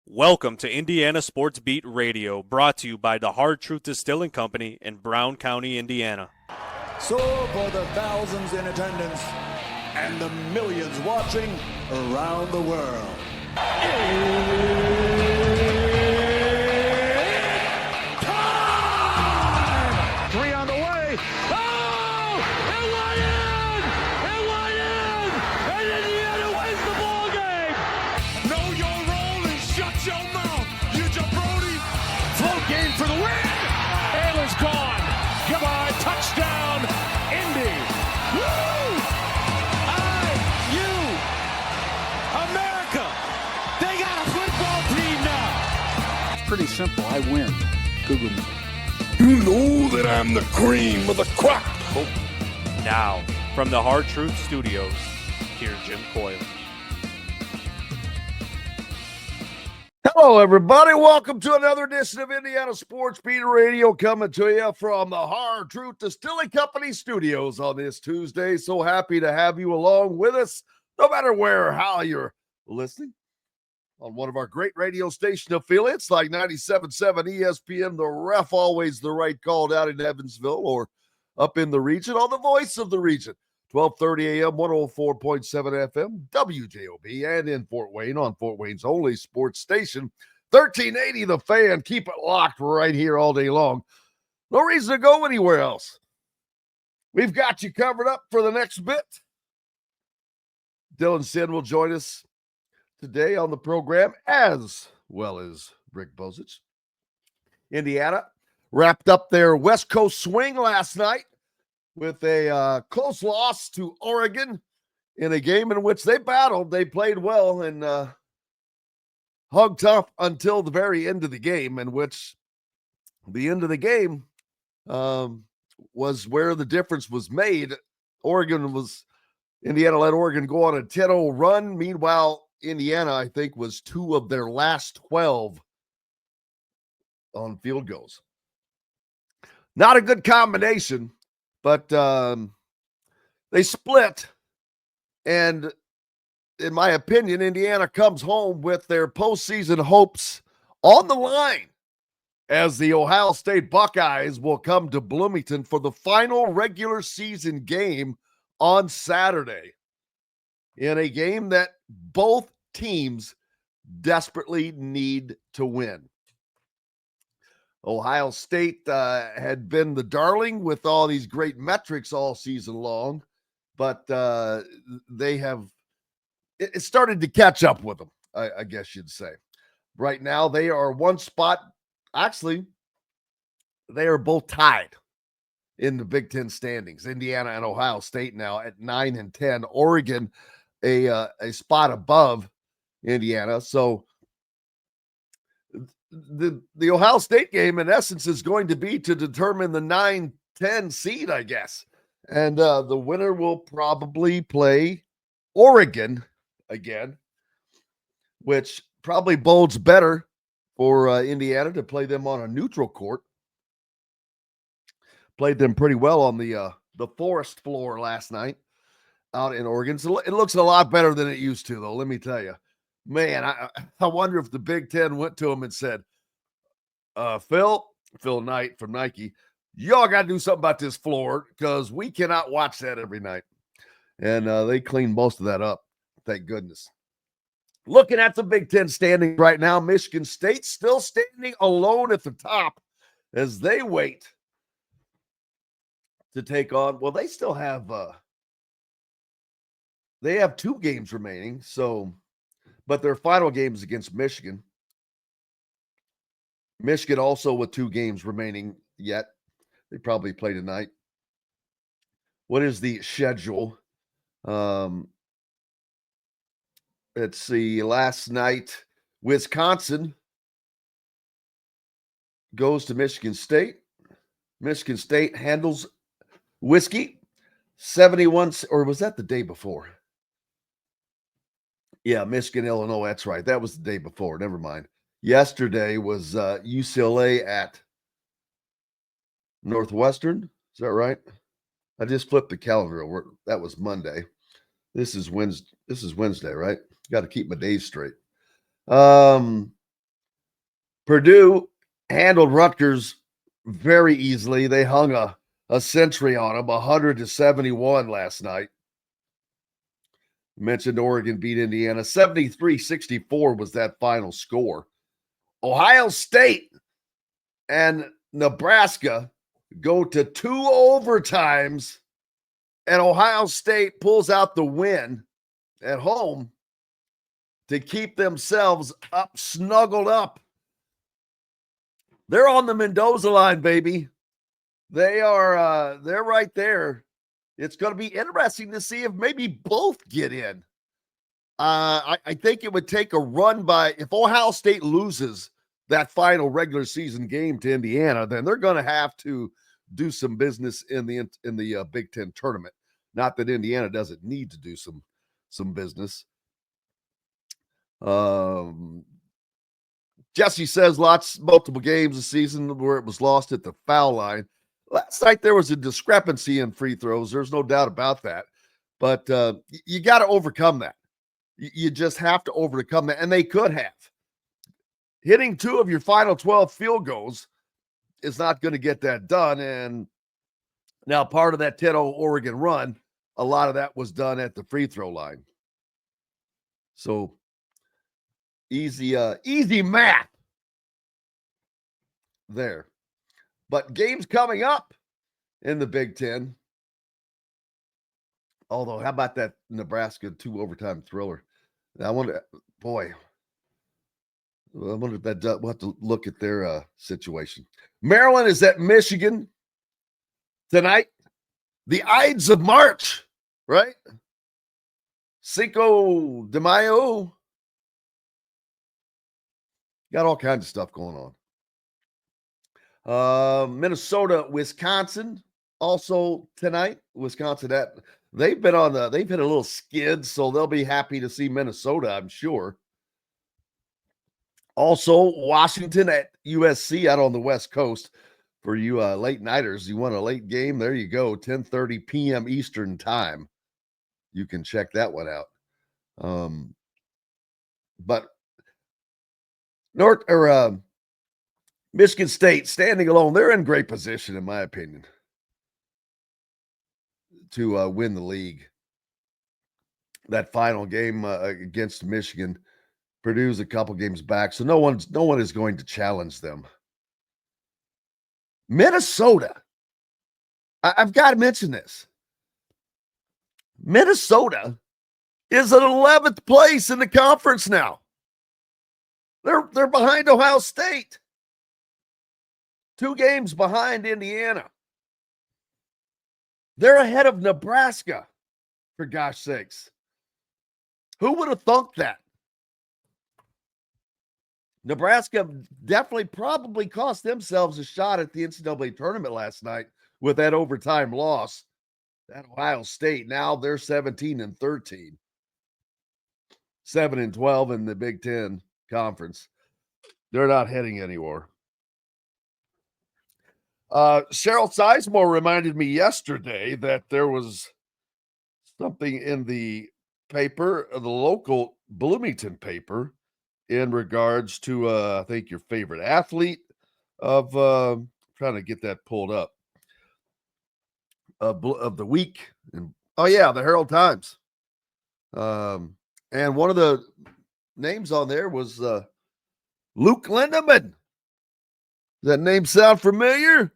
Welcome to Indiana Sports Beat Radio, brought to you by the Hard Truth Distilling Company in Brown County, Indiana. So for the thousands in attendance and the millions watching around the world, time! Three on the way. Oh! It went in! It went in! And Indiana wins the ball game! Know your role and shut your mouth, you jabroni! Float game for the win! Ayler's gone! Goodbye, touchdown, Indy! Woo! IU! America! They got a football team now! It's pretty simple. I win. Google me. You know that I'm the cream of the crop. Now, from the Hard Truth Studios, here's Jim Coyle. Hello, everybody. Welcome to another edition of Indiana Sports Beat Radio, coming to you from the Hard Truth Distilling Company studios on this Tuesday. So happy to have you along with us, no matter where or how you're listening. On one of our great radio station affiliates like 97.7 ESPN, the Ref, always the right call down in Evansville or up in the region on the voice of the region. 12:30 a.m., 104.7 FM, WJOB, and in Fort Wayne on Fort Wayne's only sports station, 1380 The Fan. Keep it locked right here all day long. No reason to go anywhere else. We've got you covered up for the next bit. Dylan Sinn will join us today on the program, as well as Rick Bozich. Indiana wrapped up their West Coast swing last night with a close loss to Oregon in a game in which they battled. They played well and hugged tough until the very end of the game, in which the end of the game was where the difference was made. Indiana let Oregon go on a 10-0 run. Meanwhile, Indiana, I think, was 2 of their last 12 on field goals. Not a good combination, but they split. And in my opinion, Indiana comes home with their postseason hopes on the line, as the Ohio State Buckeyes will come to Bloomington for the final regular season game on Saturday, in a game that both teams desperately need to win. Ohio State had been the darling with all these great metrics all season long, but it started to catch up with them, I guess you'd say. Right now, they are one spot. Actually, they are both tied in the Big Ten standings. Indiana and Ohio State now at 9 and 10. Oregon a spot above Indiana. So the Ohio State game, in essence, is going to be to determine the 9-10 seed, I guess. And the winner will probably play Oregon again, which probably bodes better for Indiana to play them on a neutral court. Played them pretty well on the forest floor last night out in Oregon. So it looks a lot better than it used to, though, let me tell you. Man, I wonder if the Big Ten went to him and said, Phil Knight from Nike, y'all got to do something about this floor because we cannot watch that every night. And they cleaned most of that up, thank goodness. Looking at the Big Ten standing right now, Michigan State still standing alone at the top as they wait to take on. Well, they still have they have 2 games remaining, but their final game is against Michigan. Michigan also with 2 games remaining yet. They probably play tonight. What is the schedule? Let's see. Last night, Wisconsin goes to Michigan State. Michigan State handles Whiskey 71, or was that the day before? Yeah, Michigan, Illinois. That's right. That was the day before. Never mind. Yesterday was UCLA at Northwestern. Is that right? I just flipped the calendar over. That was Monday. This is Wednesday, right? Got to keep my days straight. Purdue handled Rutgers very easily. They hung a century on them, 100-71 last night. Mentioned Oregon beat Indiana. 73-64 was that final score. Ohio State and Nebraska go to 2 overtimes, and Ohio State pulls out the win at home to keep themselves up, snuggled up. They're on the Mendoza line, baby. They're right there. It's going to be interesting to see if maybe both get in. I think it would take a run by, if Ohio State loses that final regular season game to Indiana, then they're going to have to do some business in the Big Ten tournament. Not that Indiana doesn't need to do some business. Jesse says multiple games this season where it was lost at the foul line. Last night there was a discrepancy in free throws. There's no doubt about that. But you got to overcome that. You just have to overcome that. And they could have. Hitting 2 of your final 12 field goals is not going to get that done. And now part of that 10-0 Oregon run, a lot of that was done at the free throw line. So easy math there. But games coming up in the Big Ten. Although, how about that Nebraska 2 overtime thriller? I wonder, boy, I wonder if that we'll have to look at their situation. Maryland is at Michigan tonight. The Ides of March, right? Cinco de Mayo. Got all kinds of stuff going on. Minnesota, Wisconsin, also tonight. Wisconsin, they've hit a little skid, so they'll be happy to see Minnesota, I'm sure. Also, Washington at USC out on the West Coast. For you late nighters, you want a late game? There you go, 10:30 p.m. Eastern time. You can check that one out. But Michigan State standing alone, they're in great position, in my opinion, to win the league. That final game against Michigan, Purdue's a couple games back, so no one is going to challenge them. Minnesota, I've got to mention this. Minnesota is at 11th place in the conference now. They're behind Ohio State. 2 games behind Indiana. They're ahead of Nebraska, for gosh sakes. Who would have thunk that? Nebraska definitely probably cost themselves a shot at the NCAA tournament last night with that overtime loss at Ohio State. Now they're 17-13. 7-12 in the Big Ten Conference. They're not heading anywhere. Cheryl Sizemore reminded me yesterday that there was something in the paper, the local Bloomington paper, in regards to, I think, your favorite athlete of, trying to get that pulled up, of the week. And, oh, yeah, the Herald Times. And one of the names on there was Luke Lindemann. Does that name sound familiar?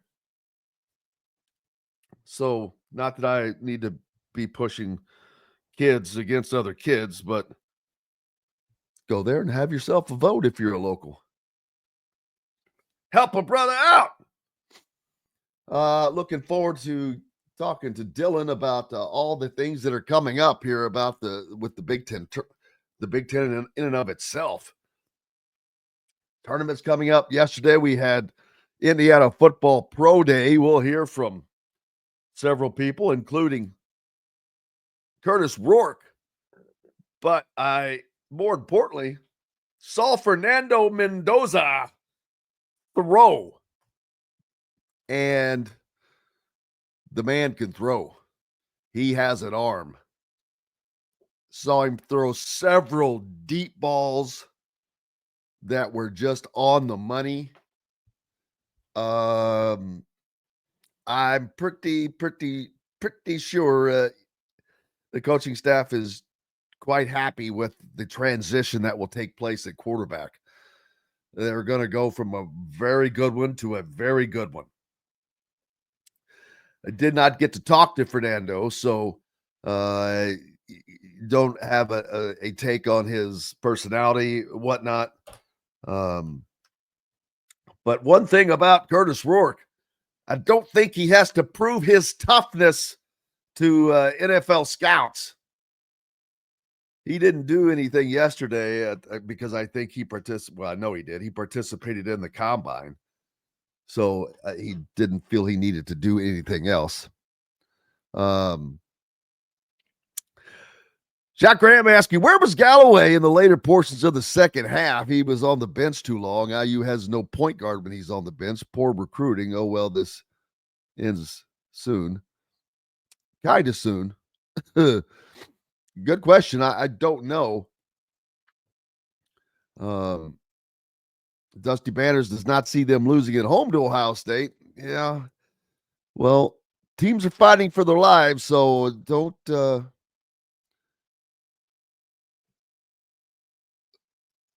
So, not that I need to be pushing kids against other kids, but go there and have yourself a vote if you're a local. Help a brother out. Looking forward to talking to Dylan about all the things that are coming up here about with the Big Ten, the Big Ten in and of itself. Tournaments coming up. Yesterday we had Indiana Football Pro Day. We'll hear from several people, including Curtis Rourke. But more importantly, saw Fernando Mendoza throw. And the man can throw. He has an arm. Saw him throw several deep balls that were just on the money. I'm pretty sure the coaching staff is quite happy with the transition that will take place at quarterback. They're going to go from a very good one to a very good one. I did not get to talk to Fernando, so don't have a take on his personality, whatnot. But one thing about Curtis Rourke, I don't think he has to prove his toughness to NFL scouts. He didn't do anything yesterday because I think he participated. Well, I know he did. He participated in the combine. So he didn't feel he needed to do anything else. Jack Graham asking, where was Galloway in the later portions of the second half? He was on the bench too long. IU has no point guard when he's on the bench. Poor recruiting. Oh, well, this ends soon. Kind of soon. Good question. I don't know. Dusty Banners does not see them losing at home to Ohio State. Yeah. Well, teams are fighting for their lives, so don't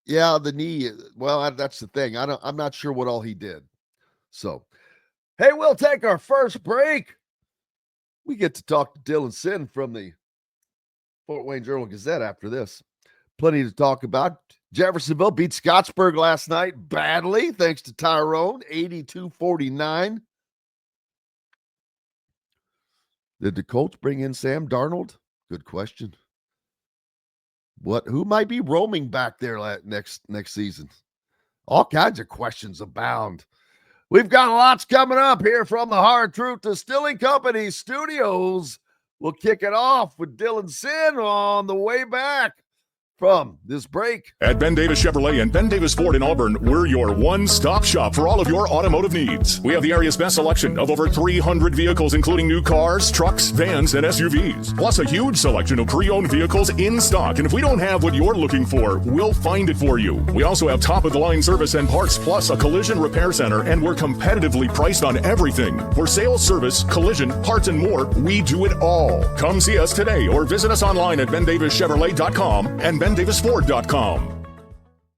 yeah, the knee. Well, that's the thing. I'm not sure what all he did. So, hey, we'll take our first break. We get to talk to Dylan Sinn from the Fort Wayne Journal-Gazette after this. Plenty to talk about. Jeffersonville beat Scottsburg last night badly, thanks to Tyrone, 82-49. Did the Colts bring in Sam Darnold? Good question. Who might be roaming back there next season? All kinds of questions abound. We've got lots coming up here from the Hard Truth Distilling Company studios. We'll kick it off with Dylan Sinn on the way back from this break. At Ben Davis Chevrolet and Ben Davis Ford in Auburn, we're your one-stop shop for all of your automotive needs. We have the area's best selection of over 300 vehicles, including new cars, trucks, vans, and SUVs. Plus a huge selection of pre-owned vehicles in stock. And if we don't have what you're looking for, we'll find it for you. We also have top-of-the-line service and parts, plus a collision repair center, and we're competitively priced on everything. For sales, service, collision, parts, and more, we do it all. Come see us today or visit us online at bendavischevrolet.com and bendavisford.com.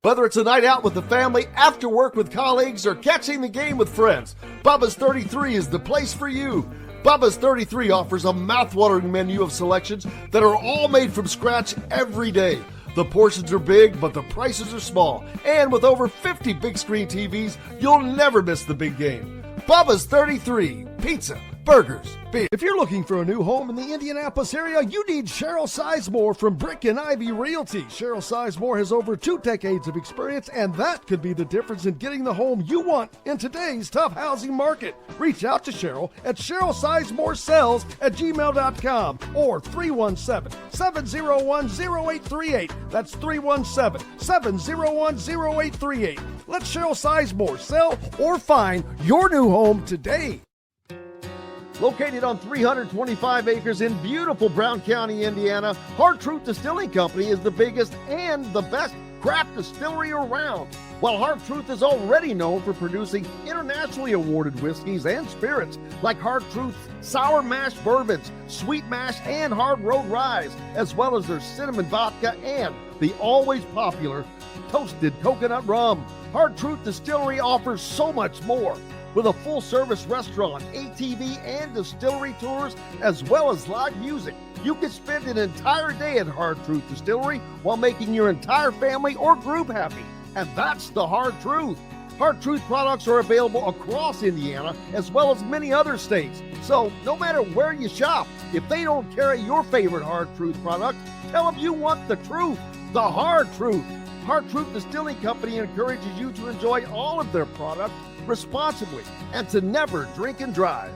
Whether it's a night out with the family, after work with colleagues, or catching the game with friends, Bubba's 33 is the place for you. Bubba's 33 offers a mouth-watering menu of selections that are all made from scratch every day. The portions are big, but the prices are small. And with over 50 big screen TVs, you'll never miss the big game. Bubba's 33, pizza, burgers, beer. If you're looking for a new home in the Indianapolis area, you need Cheryl Sizemore from Brick and Ivy Realty. Cheryl Sizemore has over 2 decades of experience, and that could be the difference in getting the home you want in today's tough housing market. Reach out to Cheryl at CherylSizemoreSells@gmail.com or 317-701-0838. That's 317-701-0838. Let Cheryl Sizemore sell or find your new home today. Located on 325 acres in beautiful Brown County, Indiana, Hard Truth Distilling Company is the biggest and the best craft distillery around. While Hard Truth is already known for producing internationally awarded whiskeys and spirits like Hard Truth's sour mash bourbons, sweet mash, and hard road ryes, as well as their cinnamon vodka and the always popular toasted coconut rum. Hard Truth Distillery offers so much more. With a full-service restaurant, ATV, and distillery tours, as well as live music, you can spend an entire day at Hard Truth Distillery while making your entire family or group happy. And that's the Hard Truth. Hard Truth products are available across Indiana, as well as many other states. So no matter where you shop, if they don't carry your favorite Hard Truth product, tell them you want the truth, the Hard Truth. Hard Truth Distilling Company encourages you to enjoy all of their products responsibly and to never drink and drive.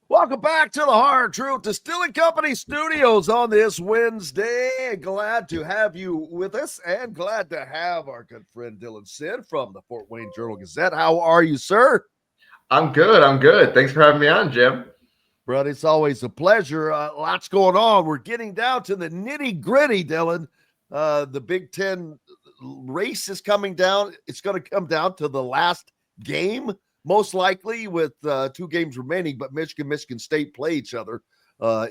Welcome back to the Hard Truth Distilling Company studios on this Wednesday. Glad to have you with us and glad to have our good friend Dylan Sinn from the Fort Wayne Journal-Gazette. How are you, sir? I'm good. Thanks for having me on, Jim. Brother, it's always a pleasure. Lots going on. We're getting down to the nitty-gritty, Dylan. The Big Ten race is coming down. It's going to come down to the last game, most likely, with 2 games remaining. But Michigan State play each other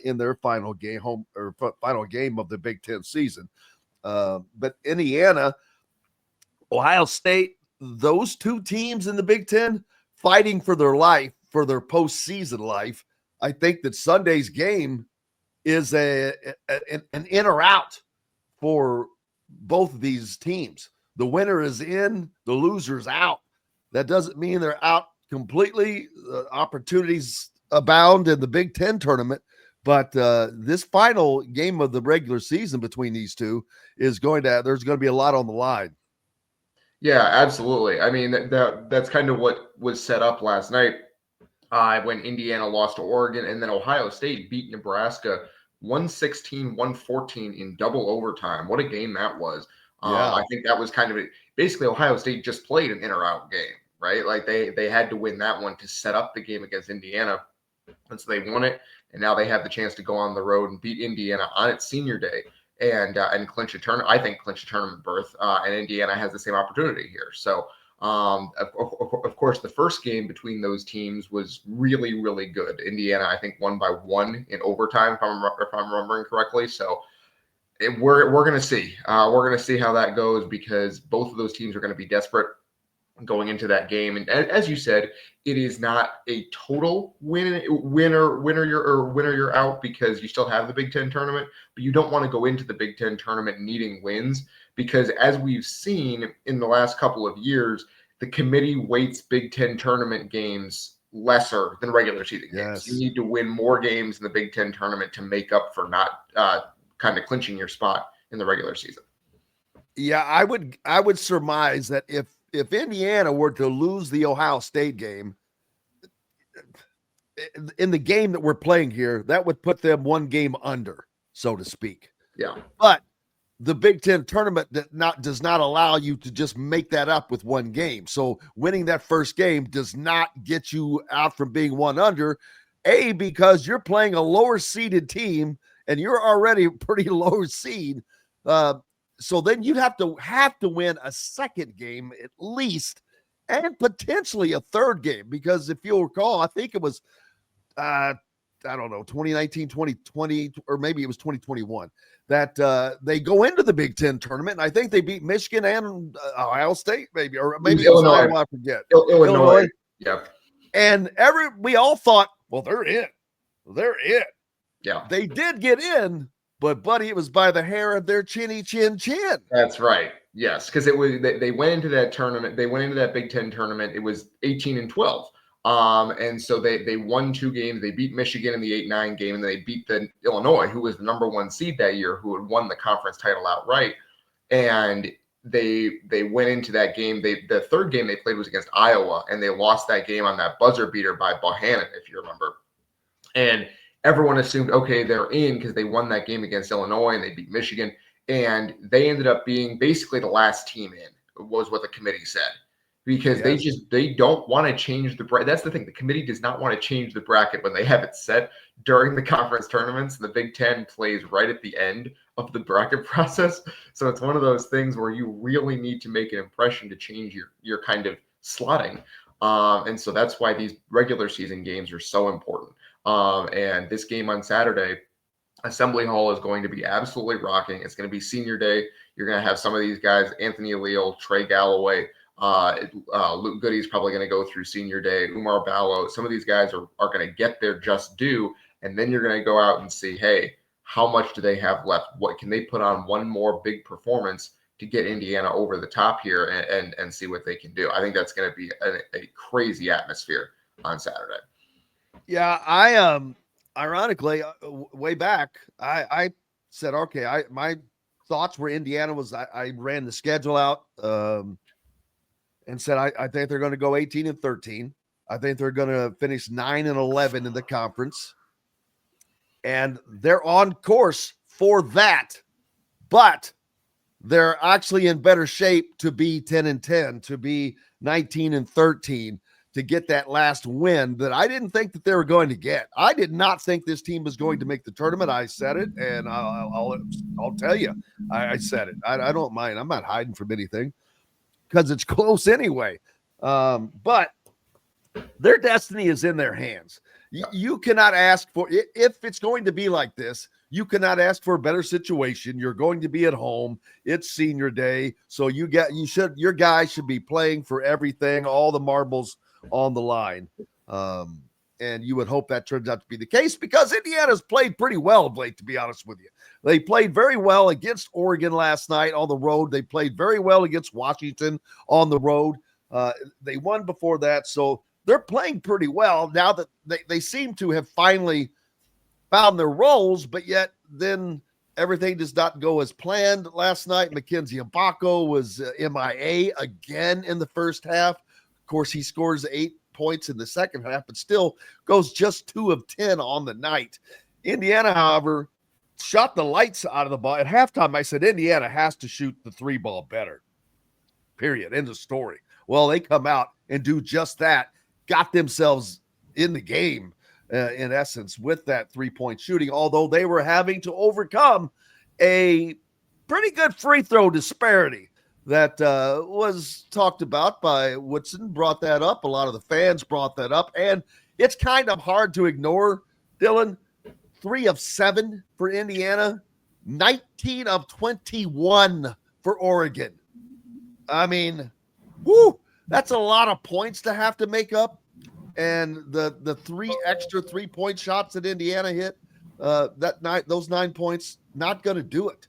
in their final game, final game of the Big Ten season. But Indiana, Ohio State, those 2 teams in the Big Ten fighting for their life, for their postseason life. I think that Sunday's game is an in or out for both of these teams. The winner is in, the loser's out. That doesn't mean they're out completely. Opportunities abound in the Big Ten tournament, but this final game of the regular season between these two there's going to be a lot on the line. Yeah, absolutely. I mean, that's kind of what was set up last night when Indiana lost to Oregon, and then Ohio State beat Nebraska 116-114 in double overtime. What a game that was. Yeah. I think that was kind of basically Ohio State just played an in or out game, right? Like they had to win that one to set up the game against Indiana. And so they won it, and now they have the chance to go on the road and beat Indiana on its senior day and clinch a tournament. I think clinch a tournament berth, and Indiana has the same opportunity here. So of course, the first game between those teams was really, really good. Indiana, I think, won by 1 in overtime, if I'm remembering correctly. So we're going to see. We're going to see how that goes, because both of those teams are going to be desperate going into that game. And as you said, it is not a total winner you're out, because you still have the Big Ten tournament, but you don't want to go into the Big Ten tournament needing wins, because as we've seen in the last couple of years, the committee weights Big Ten tournament games lesser than regular season games. You need to win more games in the Big Ten tournament to make up for not kind of clinching your spot in the regular season. Yeah, I would surmise that if Indiana were to lose the Ohio State game, in the game that we're playing here, that would put them 1 game under, so to speak. Yeah. But the Big Ten tournament does not allow you to just make that up with 1 game. So winning that first game does not get you out from being 1 under, because you're playing a lower seeded team and you're already pretty low seed. So then you'd have to win a second game at least, and potentially a third game, because if you'll recall, I think it was, I don't know, 2019, 2020, or maybe it was 2021, that they go into the Big Ten tournament, and I think they beat Michigan and Ohio State, maybe, or maybe it was Illinois. I forget. Illinois. Yep. And we all thought, well, they're in. They're in. Yeah. They did get in, but buddy, it was by the hair of their chinny chin chin. That's right. Yes, because they went into that tournament. They went into that Big Ten tournament. It was 18-12. And so they won 2 games. They beat Michigan in the 8-9 game, and then they beat the Illinois, who was the number 1 seed that year, who had won the conference title outright. And they went into that game. The third game they played was against Iowa, and they lost that game on that buzzer beater by Bohannon, if you remember. And everyone assumed, okay, they're in because they won that game against Illinois and they beat Michigan. And they ended up being basically the last team in, was what the committee said. Because they don't want to change the bracket. That's the thing. The committee does not want to change the bracket when they have it set during the conference tournaments. The Big Ten plays right at the end of the bracket process. So it's one of those things where you really need to make an impression to change your kind of slotting. And so that's why these regular season games are so important. And this game on Saturday, Assembly Hall, is going to be absolutely rocking. It's going to be senior day. You're going to have some of these guys, Anthony Leal, Trey Galloway, Luke Goody's probably going to go through senior day, Umar Ballo. Some of these guys are going to get their just due. And then you're going to go out and see, hey, how much do they have left? What can they put on one more big performance to get Indiana over the top here and see what they can do? I think that's going to be a crazy atmosphere on Saturday. Yeah, I ironically, way back, I said, okay, my thoughts were Indiana was, I ran the schedule out and said, I think they're going to go 18-13. I think they're going to finish 9-11 in the conference. And they're on course for that. But they're actually in better shape to be 10-10, to be 19-13, to get that last win that I didn't think that they were going to get. I did not think this team was going to make the tournament. I said it, and I'll tell you, I said it. I don't mind. I'm not hiding from anything because it's close anyway. But their destiny is in their hands. You cannot ask for, if it's going to be like this, you cannot ask for a better situation. You're going to be at home. It's senior day. So your guy should be playing for everything, all the marbles on the line. And you would hope that turns out to be the case because Indiana's played pretty well of late, to be honest with you. They played very well against Oregon last night on the road. They played very well against Washington on the road. They won before that. So they're playing pretty well now that they seem to have finally found their roles, but yet then everything does not go as planned last night. Mackenzie Mbako was MIA again in the first half. Of course, he scores 8 points in the second half, but still goes just 2 of 10 on the night. Indiana, however, shot the lights out of the ball. At halftime, I said Indiana has to shoot the 3 ball better. Period. End of story. Well, they come out and do just that. Got themselves in the game, in essence, with that 3-point shooting, although they were having to overcome a pretty good free throw disparity that was talked about by Woodson, brought that up. A lot of the fans brought that up, and it's kind of hard to ignore, Dylan. 3 of 7 for Indiana, 19 of 21 for Oregon. I mean, whoo, that's a lot of points to have to make up. And the 3 extra 3-point shots that Indiana hit that night, those 9 points, not going to do it.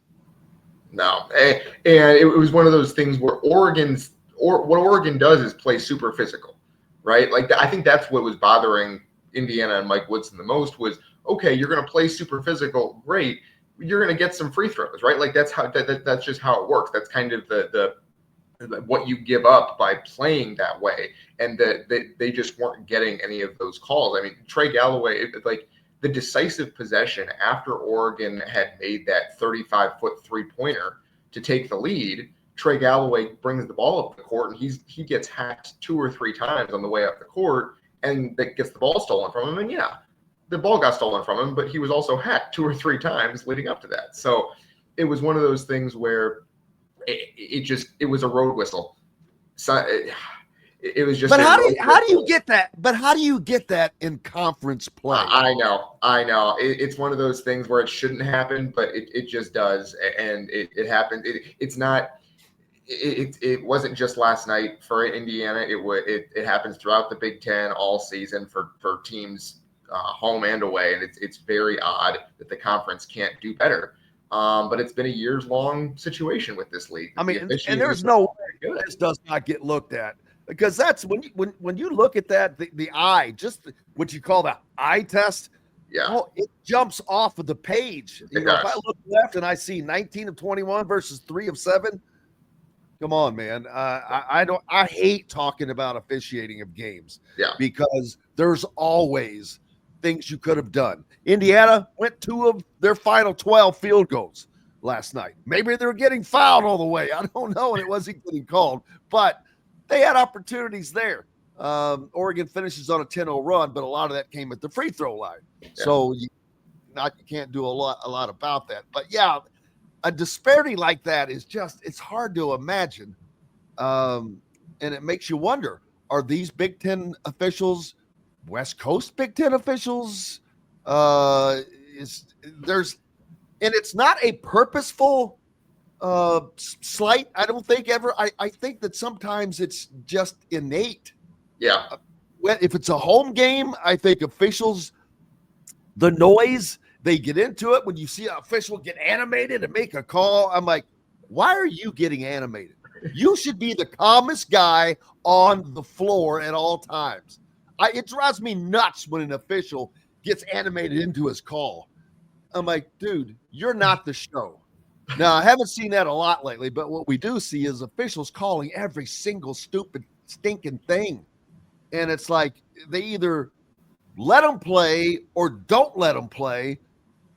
No, and it was one of those things where what Oregon does is play super physical, right? Like I think that's what was bothering Indiana and Mike Woodson the most was, okay, you're going to play super physical, great. You're going to get some free throws, right? Like that's just how it works. That's kind of the what you give up by playing that way, and they just weren't getting any of those calls. I mean, Trey Galloway, like the decisive possession after Oregon had made that 35-foot 3-pointer to take the lead, Trey Galloway brings the ball up the court, and he gets hacked 2 or 3 times on the way up the court, and that gets the ball stolen from him. And yeah, the ball got stolen from him, but he was also hacked 2 or 3 times leading up to that. So it was one of those things where it was a road whistle. So it was just. But how do you get that? But how do you get that in conference play? I know. It's one of those things where it shouldn't happen, but it just does, and it happened. It's not. It wasn't just last night for Indiana. It happens throughout the Big Ten all season for teams home and away, and it's very odd that the conference can't do better. But it's been a years-long situation with this league. I mean, and there's no way this does not get looked at, because that's when you look at that, the eye, just what you call the eye test. Yeah, it jumps off of the page. If I look left and I see 19 of 21 versus 3 of 7, come on, man. I hate talking about officiating of games. Yeah, because there's always things you could have done. Indiana went 2 of their final 12 field goals last night. Maybe they're getting fouled all the way. I don't know, and it wasn't getting called, but they had opportunities there. Oregon finishes on a 10-0 run, but a lot of that came at the free throw line. Yeah. So you can't do a lot about that. But yeah, a disparity like that is just, it's hard to imagine. And it makes you wonder, are these Big Ten officials West Coast Big Ten officials? And it's not a purposeful slight, I don't think ever. I think that sometimes it's just innate. Yeah. If it's a home game, I think officials, the noise, they get into it. When you see an official get animated and make a call, I'm like, why are you getting animated? You should be the calmest guy on the floor at all times. It drives me nuts when an official gets animated into his call. I'm like, dude, you're not the show. Now, I haven't seen that a lot lately, but what we do see is officials calling every single stupid, stinking thing. And it's like they either let them play or don't let them play.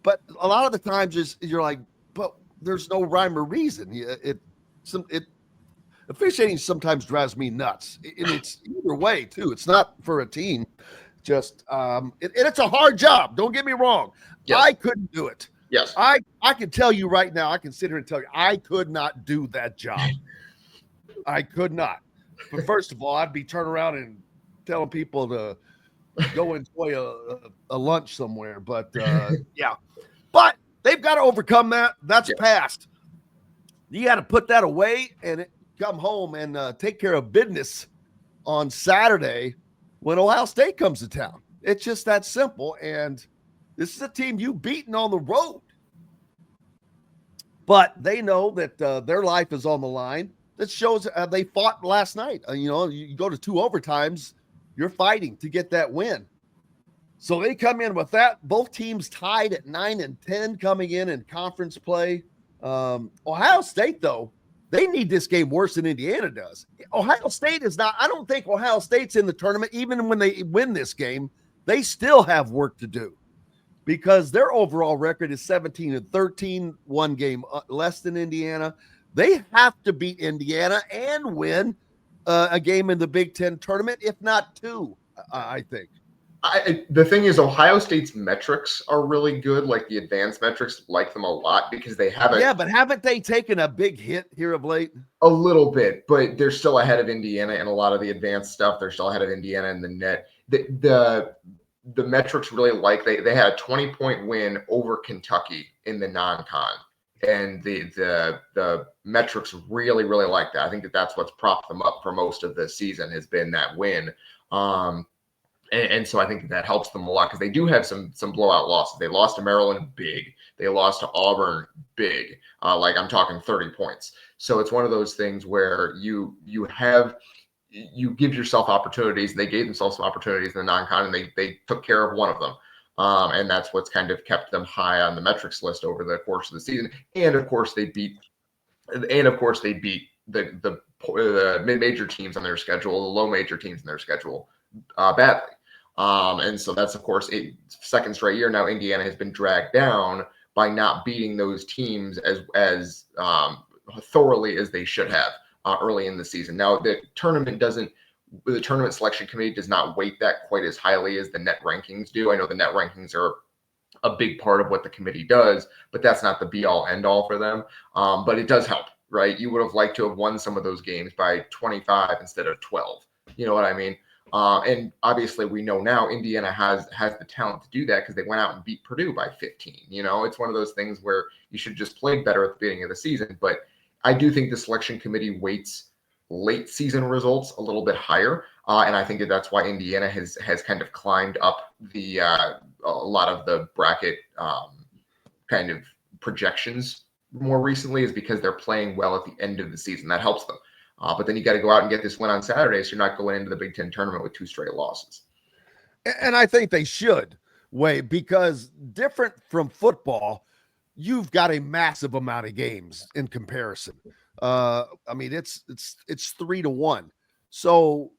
But a lot of the times you're like, but there's no rhyme or reason. Officiating sometimes drives me nuts, and it's either way too. It's not for a team, just and it's a hard job. Don't get me wrong. Yes. I couldn't do it. Yes. I can tell you right now. I can sit here and tell you I could not do that job. I could not. But first of all, I'd be turning around and telling people to go enjoy a lunch somewhere. But yeah, but they've got to overcome that. That's past. You got to put that away and come home and take care of business on Saturday when Ohio State comes to town. It's just that simple. And this is a team you've beaten on the road. But they know that their life is on the line. That shows they fought last night. You go to 2 overtimes, you're fighting to get that win. So they come in with that. Both teams tied at 9-10 coming in conference play. Ohio State, though, they need this game worse than Indiana does. Ohio State is not – I don't think Ohio State's in the tournament. Even when they win this game, they still have work to do because their overall record is 17-13, 1 game less than Indiana. They have to beat Indiana and win a game in the Big Ten tournament, if not 2, I think. The thing is, Ohio State's metrics are really good. Like the advanced metrics, like them a lot because they have but haven't they taken a big hit here of late? A little bit, but they're still ahead of Indiana in a lot of the advanced stuff. They're still ahead of Indiana in the net. The metrics really they had a 20-point win over Kentucky in the non-con. And the metrics really, really like that. I think that's what's propped them up for most of the season has been that win. And so I think that helps them a lot because they do have some blowout losses. They lost to Maryland big. They lost to Auburn big. Like I'm talking 30 points. So it's one of those things where you give yourself opportunities. They gave themselves some opportunities in the non-con, and they took care of one of them. And that's what's kind of kept them high on the metrics list over the course of the season. And of course they beat the mid-major teams on their schedule, the low major teams in their schedule badly. And so that's of course a second straight year now. Indiana has been dragged down by not beating those teams as thoroughly as they should have early in the season. Now the tournament selection committee does not weight that quite as highly as the net rankings do. I know the net rankings are a big part of what the committee does, but that's not the be all end all for them. But it does help, right? You would have liked to have won some of those games by 25 instead of 12. You know what I mean? And obviously we know now Indiana has the talent to do that because they went out and beat Purdue by 15. It's one of those things where you should just play better at the beginning of the season. But I do think the selection committee weights late season results a little bit higher. And I think that's why Indiana has kind of climbed up a lot of the bracket kind of projections more recently is because they're playing well at the end of the season. That helps them. But then you got to go out and get this win on Saturday, so you're not going into the Big Ten tournament with 2 straight losses. And I think they should, because different from football, you've got a massive amount of games in comparison. I mean, it's 3-1. So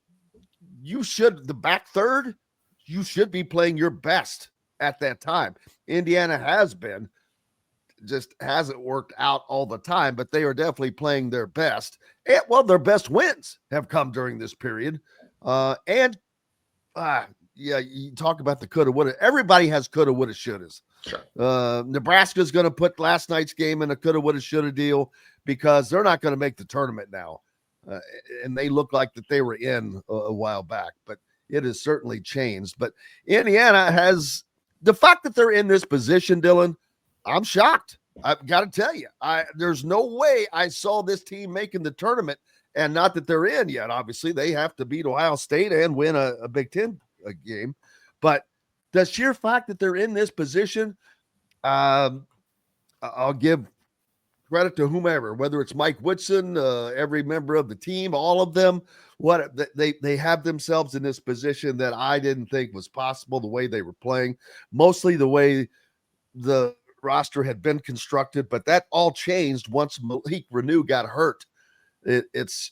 the back third, you should be playing your best at that time. Indiana has been, just hasn't worked out all the time, but they are definitely playing their best. And, their best wins have come during this period. You talk about the coulda, woulda. Everybody has coulda, woulda, shouldas. Sure. Nebraska's going to put last night's game in a coulda, woulda, shoulda deal because they're not going to make the tournament now. And they look like that they were in a while back, but it has certainly changed. But Indiana has the fact that they're in this position, Dylan, I'm shocked. I've got to tell you, there's no way I saw this team making the tournament, and not that they're in yet. Obviously, they have to beat Ohio State and win a Big Ten game. But the sheer fact that they're in this position, I'll give credit to whomever, whether it's Mike Woodson, every member of the team, all of them. They have themselves in this position that I didn't think was possible. The way they were playing, mostly the way the roster had been constructed, but that all changed once Malik Renew got hurt. It's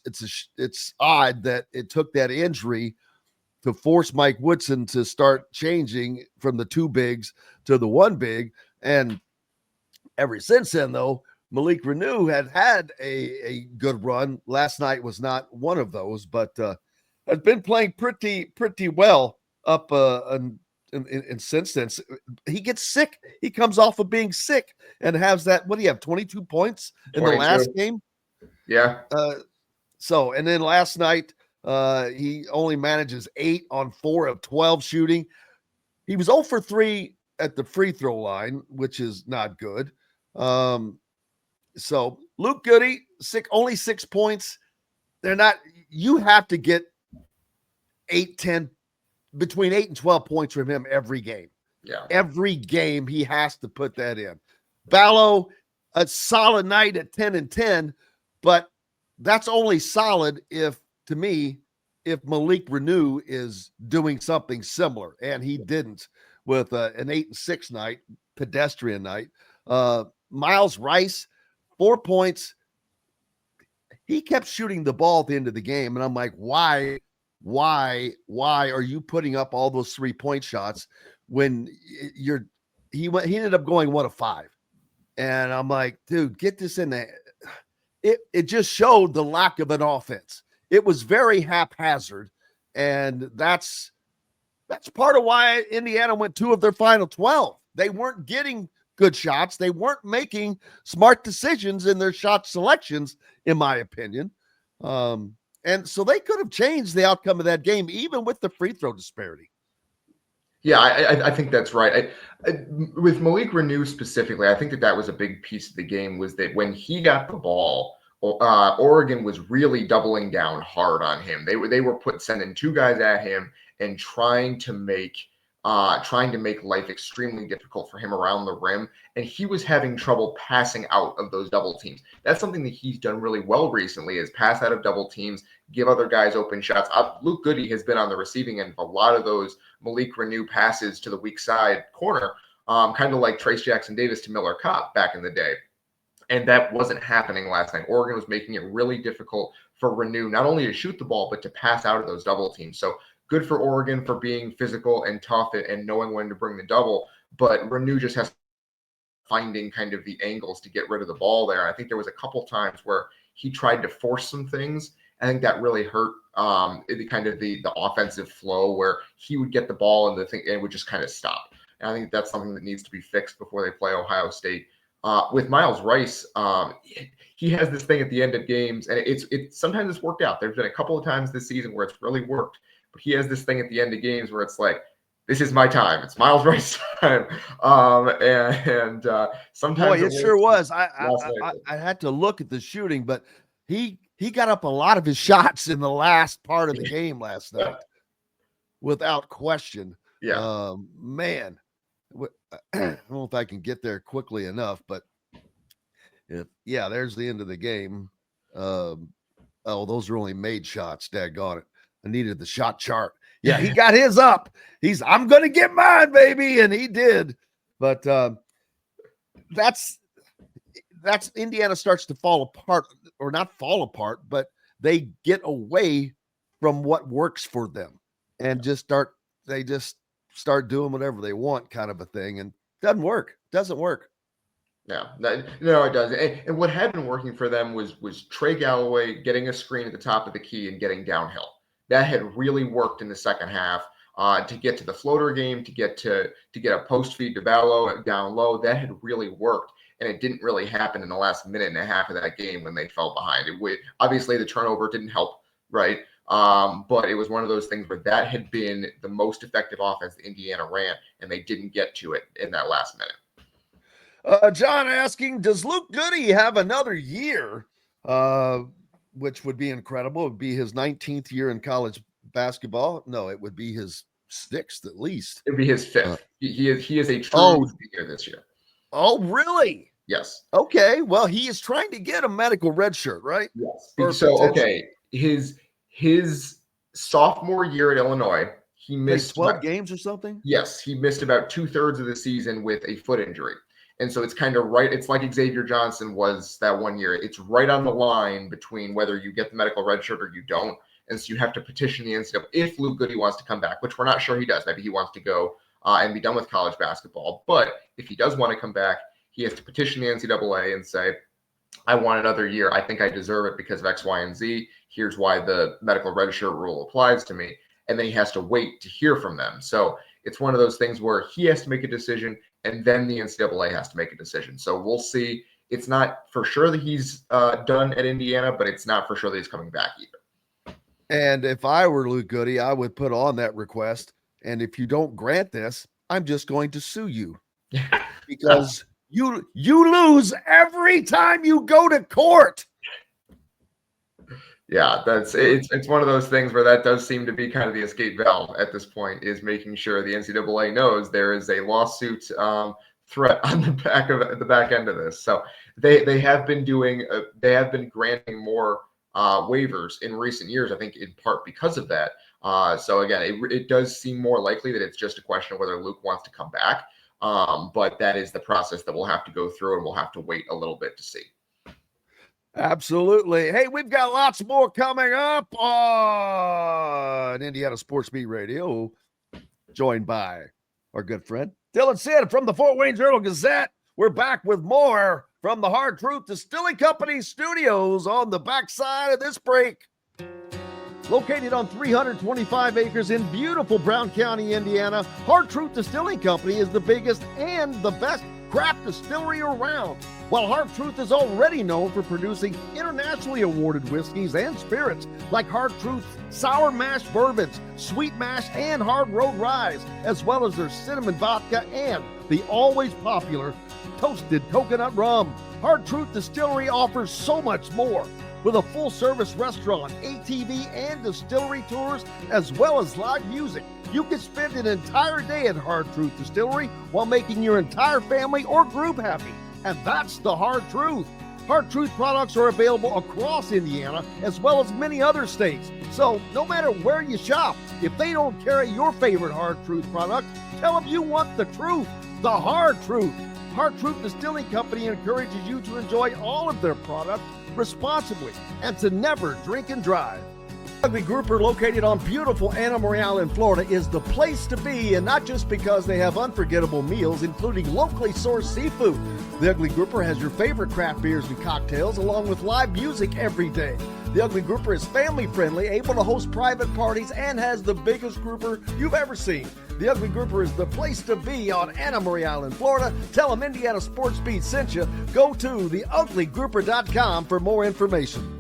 odd that it took that injury to force Mike Woodson to start changing from the 2 bigs to the 1 big. And ever since then, though, Malik Renew had a good run. Last night was not one of those, but has been playing pretty well up in since then. He gets sick. He comes off of being sick and has that. What do you have? 22 points in the 22. last game. Yeah. And then last night he only manages 8 on 4 of 12 shooting. He was 0 for 3 at the free throw line, which is not good. So Luke Goody, only 6 points. They're not. You have to get 10, between 8 and 12 points from him every game. Yeah. Every game he has to put that in. Ballo, a solid night at 10 and 10, but that's only solid if Malik Renew is doing something similar, and he didn't with an 8 and 6 night, pedestrian night. Miles Rice, 4 points. He kept shooting the ball at the end of the game, and I'm like, why are you putting up all those 3-point shots when he ended up going 1 of 5, and I'm like, dude, get this in there. It just showed the lack of an offense. It was very haphazard, and that's part of why Indiana went 2 of their final 12. They weren't getting good shots. They weren't making smart decisions in their shot selections, in my opinion. And so they could have changed the outcome of that game, even with the free throw disparity. Yeah, I think that's right. With Malik Renew specifically, I think that was a big piece of the game, was that when he got the ball, Oregon was really doubling down hard on him. They were sending 2 guys at him and trying to make life extremely difficult for him around the rim, and he was having trouble passing out of those double teams. That's something that he's done really well recently, is pass out of double teams, give other guys open shots. Luke Goody has been on the receiving end of a lot of those Malik Renew passes to the weak side corner, kind of like Trace Jackson Davis to Miller Kopp back in the day. And that wasn't happening last night. Oregon was making it really difficult for Renew not only to shoot the ball, but to pass out of those double teams. So good for Oregon for being physical and tough and knowing when to bring the double. But Renew just has finding kind of the angles to get rid of the ball there. I think there was a couple times where he tried to force some things. I think that really hurt the offensive flow, where he would get the ball and it would just kind of stop. And I think that's something that needs to be fixed before they play Ohio State. With Miles Rice, he has this thing at the end of games, and it's sometimes it's worked out. There's been a couple of times this season where it's really worked, but he has this thing at the end of games where it's like, this is my time. It's Miles Rice time. Sometimes Boy, it sure was. I had to look at the shooting, but he got up a lot of his shots in the last part of the game last night, without question. Yeah. Man, I don't know if I can get there quickly enough, but there's the end of the game. Those are only made shots. Daggone it. I needed the shot chart. Yeah, he got his up. I'm going to get mine, baby. And he did. But that's Indiana starts to fall apart, or not fall apart, but they get away from what works for them and just start doing whatever they want, kind of a thing. And doesn't work. No, it doesn't. And what had been working for them was Trey Galloway getting a screen at the top of the key and getting downhill. That had really worked in the second half, to get to the floater game, to get a post feed to Ballo down low. That had really worked, and it didn't really happen in the last minute and a half of that game when they fell behind. Obviously the turnover didn't help, right? But it was one of those things where that had been the most effective offense that Indiana ran, and they didn't get to it in that last minute. John asking, does Luke Goody have another year? Which would be incredible. It would be his 19th year in college basketball. No, it would be his 6th at least. It would be his 5th. He is a true senior this year. Oh, really? Yes. Okay. Well, he is trying to get a medical red shirt, right? Yes. Okay. His sophomore year at Illinois, he missed 12 games or something. Yes, he missed about 2/3 of the season with a foot injury. And so it's kind of right. It's like Xavier Johnson was that one year. It's right on the line between whether you get the medical red shirt or you don't. And so you have to petition the NCAA if Luke Goody wants to come back, which we're not sure he does. Maybe he wants to go and be done with college basketball. But if he does want to come back, he has to petition the NCAA and say, I want another year. I think I deserve it because of X, Y, and Z. Here's why the medical register rule applies to me. And then he has to wait to hear from them. So it's one of those things where he has to make a decision and then the NCAA has to make a decision. So we'll see. It's not for sure that he's done at Indiana, but it's not for sure that he's coming back either. And if I were Luke Goody, I would put on that request. And if you don't grant this, I'm just going to sue you because you lose every time you go to court. Yeah, it's one of those things where that does seem to be kind of the escape valve at this point, is making sure the NCAA knows there is a lawsuit threat on the back end of this. So they have been granting more waivers in recent years, I think in part because of that. So again, it does seem more likely that it's just a question of whether Luke wants to come back. But that is the process that we'll have to go through, and we'll have to wait a little bit to see. Absolutely. Hey, we've got lots more coming up on Indiana Sports Beat Radio, joined by our good friend Dylan Sinn from the Fort Wayne Journal-Gazette. We're back with more from the Hard Truth Distilling Company studios on the backside of this break. Located on 325 acres in beautiful Brown County, Indiana, Hard Truth Distilling Company is the biggest and the best craft distillery around. While Hard Truth is already known for producing internationally awarded whiskeys and spirits like Hard Truth's sour mash bourbons, sweet mash, and hard road ryes, as well as their cinnamon vodka and the always popular toasted coconut rum. Hard Truth Distillery offers so much more. With a full-service restaurant, ATV, and distillery tours, as well as live music, you can spend an entire day at Hard Truth Distillery while making your entire family or group happy. And that's the Hard Truth. Hard Truth products are available across Indiana, as well as many other states. So no matter where you shop, if they don't carry your favorite Hard Truth product, tell them you want the truth, the Hard Truth. Hard Truth Distilling Company encourages you to enjoy all of their products responsibly and to never drink and drive. Ugly Grouper, located on beautiful Anna Marie in Florida, is the place to be, and not just because they have unforgettable meals, including locally sourced seafood. The Ugly Grouper has your favorite craft beers and cocktails, along with live music every day. The Ugly Grouper is family-friendly, able to host private parties, and has the biggest grouper you've ever seen. The Ugly Grouper is the place to be on Anna Marie Island, Florida. Tell them Indiana Sports Beat sent you. Go to theuglygrouper.com for more information.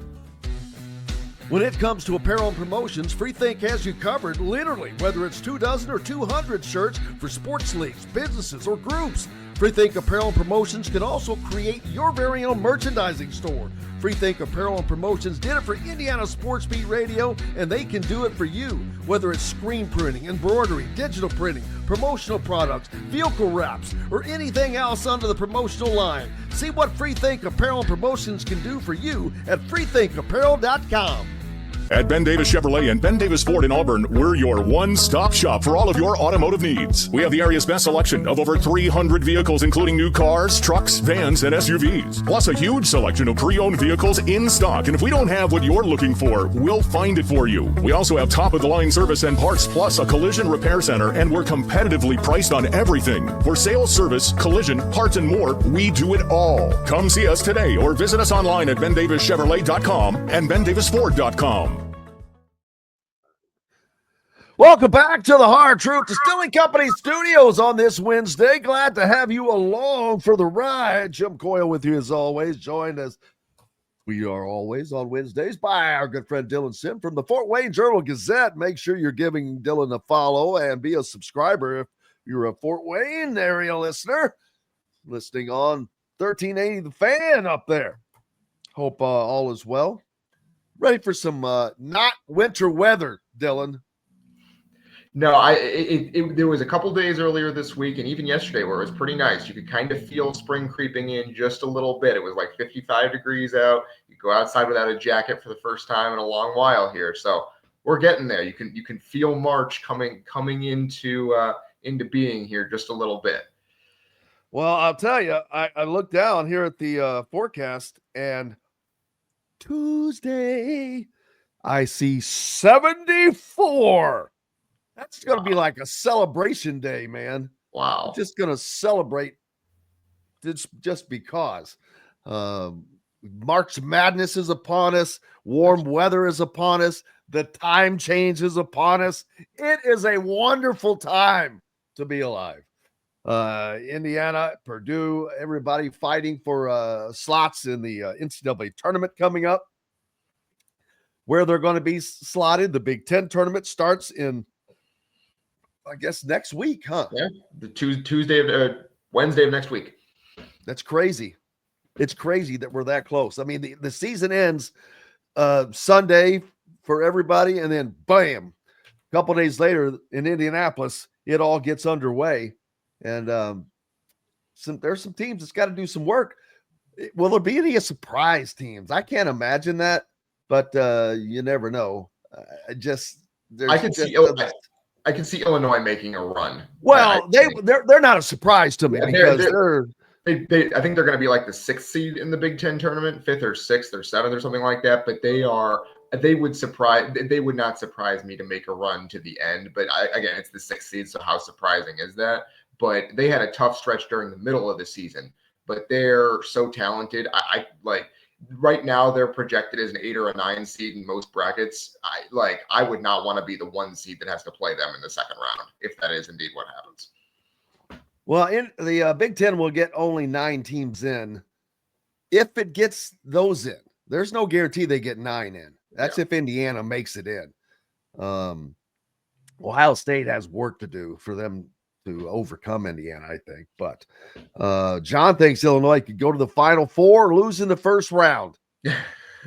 When it comes to apparel and promotions, Freethink has you covered, literally, whether it's 24 or 200 shirts for sports leagues, businesses, or groups. Freethink Apparel and Promotions can also create your very own merchandising store. Freethink Apparel and Promotions did it for Indiana Sports Beat Radio, and they can do it for you. Whether it's screen printing, embroidery, digital printing, promotional products, vehicle wraps, or anything else under the promotional line. See what Freethink Apparel and Promotions can do for you at freethinkapparel.com. At Ben Davis Chevrolet and Ben Davis Ford in Auburn, we're your one-stop shop for all of your automotive needs. We have the area's best selection of over 300 vehicles, including new cars, trucks, vans, and SUVs. Plus a huge selection of pre-owned vehicles in stock. And if we don't have what you're looking for, we'll find it for you. We also have top-of-the-line service and parts, plus a collision repair center, and we're competitively priced on everything. For sales, service, collision, parts, and more, we do it all. Come see us today or visit us online at bendavischevrolet.com and bendavisford.com. Welcome back to the Hard Truth Distilling Company studios on this Wednesday. Glad to have you along for the ride. Jim Coyle with you as always, joined as we are always on Wednesdays by our good friend Dylan Sinn from the Fort Wayne Journal-Gazette. Make sure you're giving Dylan a follow and be a subscriber if you're a Fort Wayne area listener. Listening on 1380 The Fan up there. Hope all is well. Ready for some not winter weather, Dylan. No, there was a couple days earlier this week and even yesterday where it was pretty nice. You could kind of feel spring creeping in just a little bit. It was like 55 degrees out. You go outside without a jacket for the first time in a long while here. So we're getting there. You can feel March coming into being here just a little bit. Well, I'll tell you, I looked down here at the forecast, and Tuesday I see 74. That's going to be like a celebration day, man. Wow. I'm just going to celebrate just because. March Madness is upon us. Warm weather is upon us. The time change is upon us. It is a wonderful time to be alive. Indiana, Purdue, everybody fighting for slots in the NCAA tournament coming up. Where they're going to be slotted, the Big Ten tournament starts in, I guess, next week, huh? Yeah, the Wednesday of next week. That's crazy. It's crazy that we're that close. I mean, the season ends Sunday for everybody, and then bam, a couple days later in Indianapolis, it all gets underway. And there's some teams that's got to do some work. Will there be any surprise teams? I can't imagine that, but you never know. I can see Illinois making a run. Well, they're not a surprise to me because they're I think they're going to be like the 6th seed in the Big Ten tournament, 5th or 6th or 7th or something like that. But they would not surprise me to make a run to the end. But again, it's the 6th seed, so how surprising is that? But they had a tough stretch during the middle of the season. But they're so talented. I like right now they're projected as an 8 or a 9 seed in most brackets. I would not want to be the 1 seed that has to play them in the second round if that is indeed what happens. Well, in the Big Ten will get only 9 teams in. If it gets those in, there's no guarantee they get 9 in. That's if Indiana makes it in. Ohio State has work to do for them to overcome Indiana, I think. But John thinks Illinois could go to the Final Four, lose in the first round.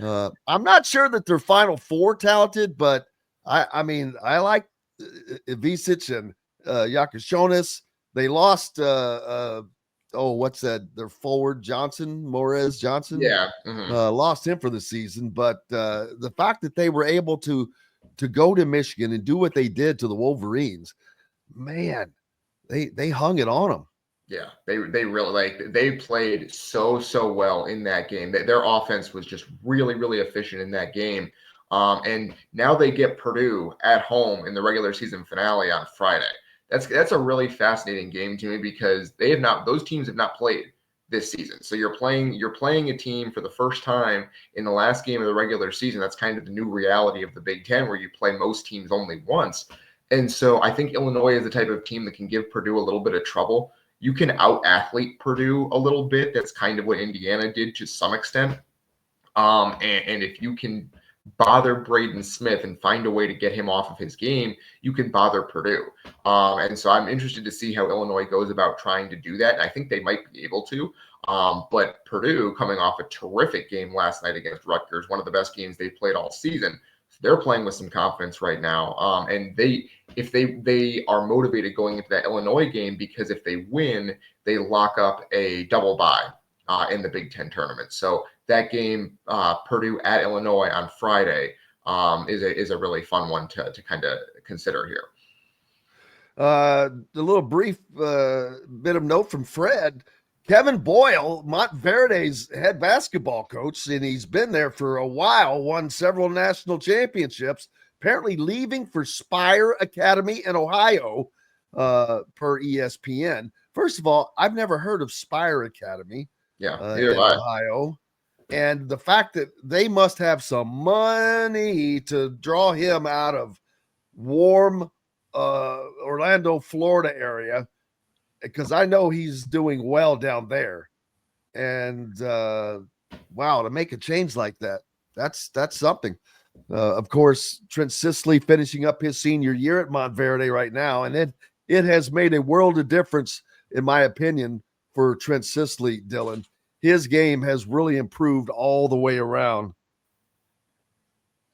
I'm not sure that they're Final Four talented, but I mean, I like Bozich and Yakashonis. They lost, what's that? Their forward, Morez Johnson. Yeah. Lost him for the season. But the fact that they were able to go to Michigan and do what they did to the Wolverines, man, they hung it on them. Yeah, they really they played so well in that game. Their offense was just really, really efficient in that game. And now they get Purdue at home in the regular season finale on Friday. That's a really fascinating game to me because those teams have not played this season. So you're playing a team for the first time in the last game of the regular season. That's kind of the new reality of the Big Ten where you play most teams only once. And so I think Illinois is the type of team that can give Purdue a little bit of trouble. You can out-athlete Purdue a little bit. That's kind of what Indiana did to some extent. And if you can bother Braden Smith and find a way to get him off of his game, you can bother Purdue. And so I'm interested to see how Illinois goes about trying to do that. And I think they might be able to. But Purdue, coming off a terrific game last night against Rutgers, one of the best games they've played all season, they're playing with some confidence right now. And if they are motivated going into that Illinois game, because if they win, they lock up a double bye in the Big Ten tournament. So that game, Purdue at Illinois on Friday, is a really fun one to kind of consider here. A little brief bit of note from Fred. Kevin Boyle, Monteverde's head basketball coach, and he's been there for a while, won several national championships, apparently leaving for Spire Academy in Ohio, per ESPN. First of all, I've never heard of Spire Academy in Ohio. And the fact that they must have some money to draw him out of warm Orlando, Florida area, because I know he's doing well down there. And wow, to make a change like that, that's something. Of course, Trent Sisley finishing up his senior year at Montverde right now, and it has made a world of difference, in my opinion, for Trent Sisley, Dylan. His game has really improved all the way around.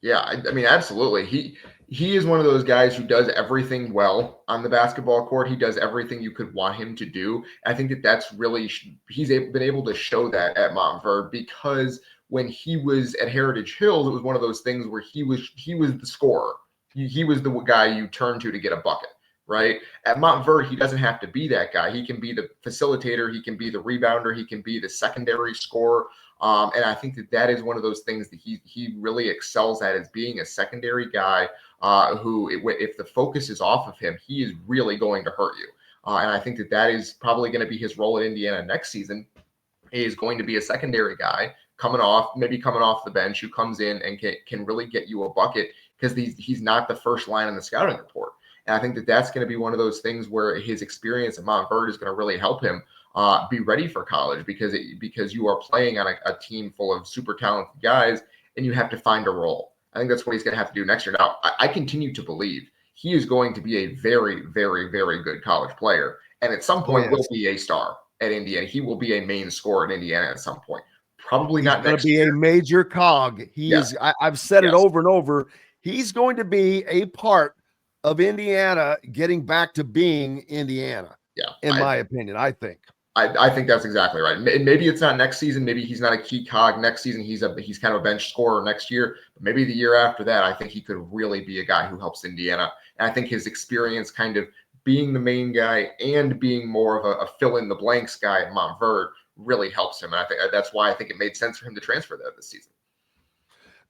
Yeah, I mean, absolutely. He is one of those guys who does everything well on the basketball court. He does everything you could want him to do. I think that's really he's been able to show that at Montverde, because when he was at Heritage Hills, it was one of those things where he was the scorer. He was the guy you turn to get a bucket. Right? At Montverde, he doesn't have to be that guy. He can be the facilitator. He can be the rebounder. He can be the secondary scorer. And I think that is one of those things that he really excels at, is being a secondary guy who, if the focus is off of him, he is really going to hurt you. And I think that is probably going to be his role at Indiana next season, is going to be a secondary guy, coming off the bench, who comes in and can really get you a bucket, because he's not the first line in the scouting report. And I think that's going to be one of those things where his experience at Montverde is going to really help him be ready for college, because you are playing on a team full of super talented guys, and you have to find a role. I think that's what he's going to have to do next year. Now, I continue to believe he is going to be a very, very, very good college player, and at some point will be a star at Indiana. He will be a main scorer at Indiana at some point. Probably not next year. He's going to be a major cog. I've said it over and over. He's going to be a part of Indiana getting back to being Indiana. Yeah, in my opinion, I think that's exactly right. And maybe it's not next season. Maybe he's not a key cog next season. He's kind of a bench scorer next year. But maybe the year after that, I think he could really be a guy who helps Indiana. And I think his experience kind of being the main guy and being more of a fill-in-the-blanks guy at Montverde really helps him. And I think that's why I think it made sense for him to transfer there this season.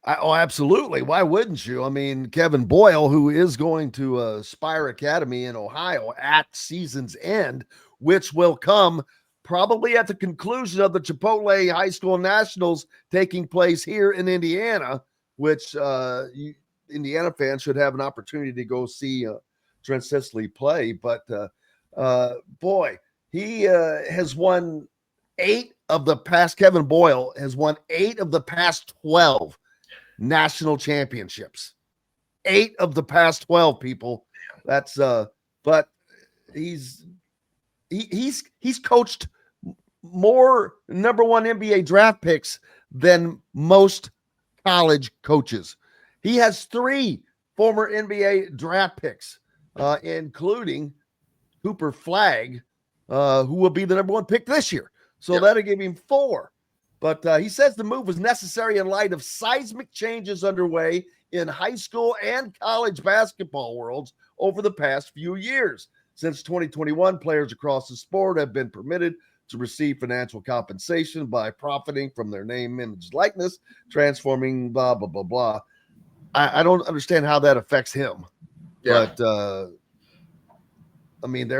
Absolutely. Why wouldn't you? I mean, Kevin Boyle, who is going to Spire Academy in Ohio at season's end, which will come probably at the conclusion of the Chipotle High School Nationals taking place here in Indiana, which Indiana fans should have an opportunity to go see Trent Sisley play. But boy, he has won Kevin Boyle has won 8 of the past 12 national championships. 8 of the past 12, people. That's but he's coached more number 1 NBA draft picks than most college coaches. He has 3 former NBA draft picks, including Cooper Flagg, who will be the number 1 pick this year. So that'll give him 4. But he says the move was necessary in light of seismic changes underway in high school and college basketball worlds over the past few years. Since 2021, players across the sport have been permitted to receive financial compensation by profiting from their name, image, likeness, transforming blah, blah, blah, blah. I don't understand how that affects him. Yeah. But, I mean,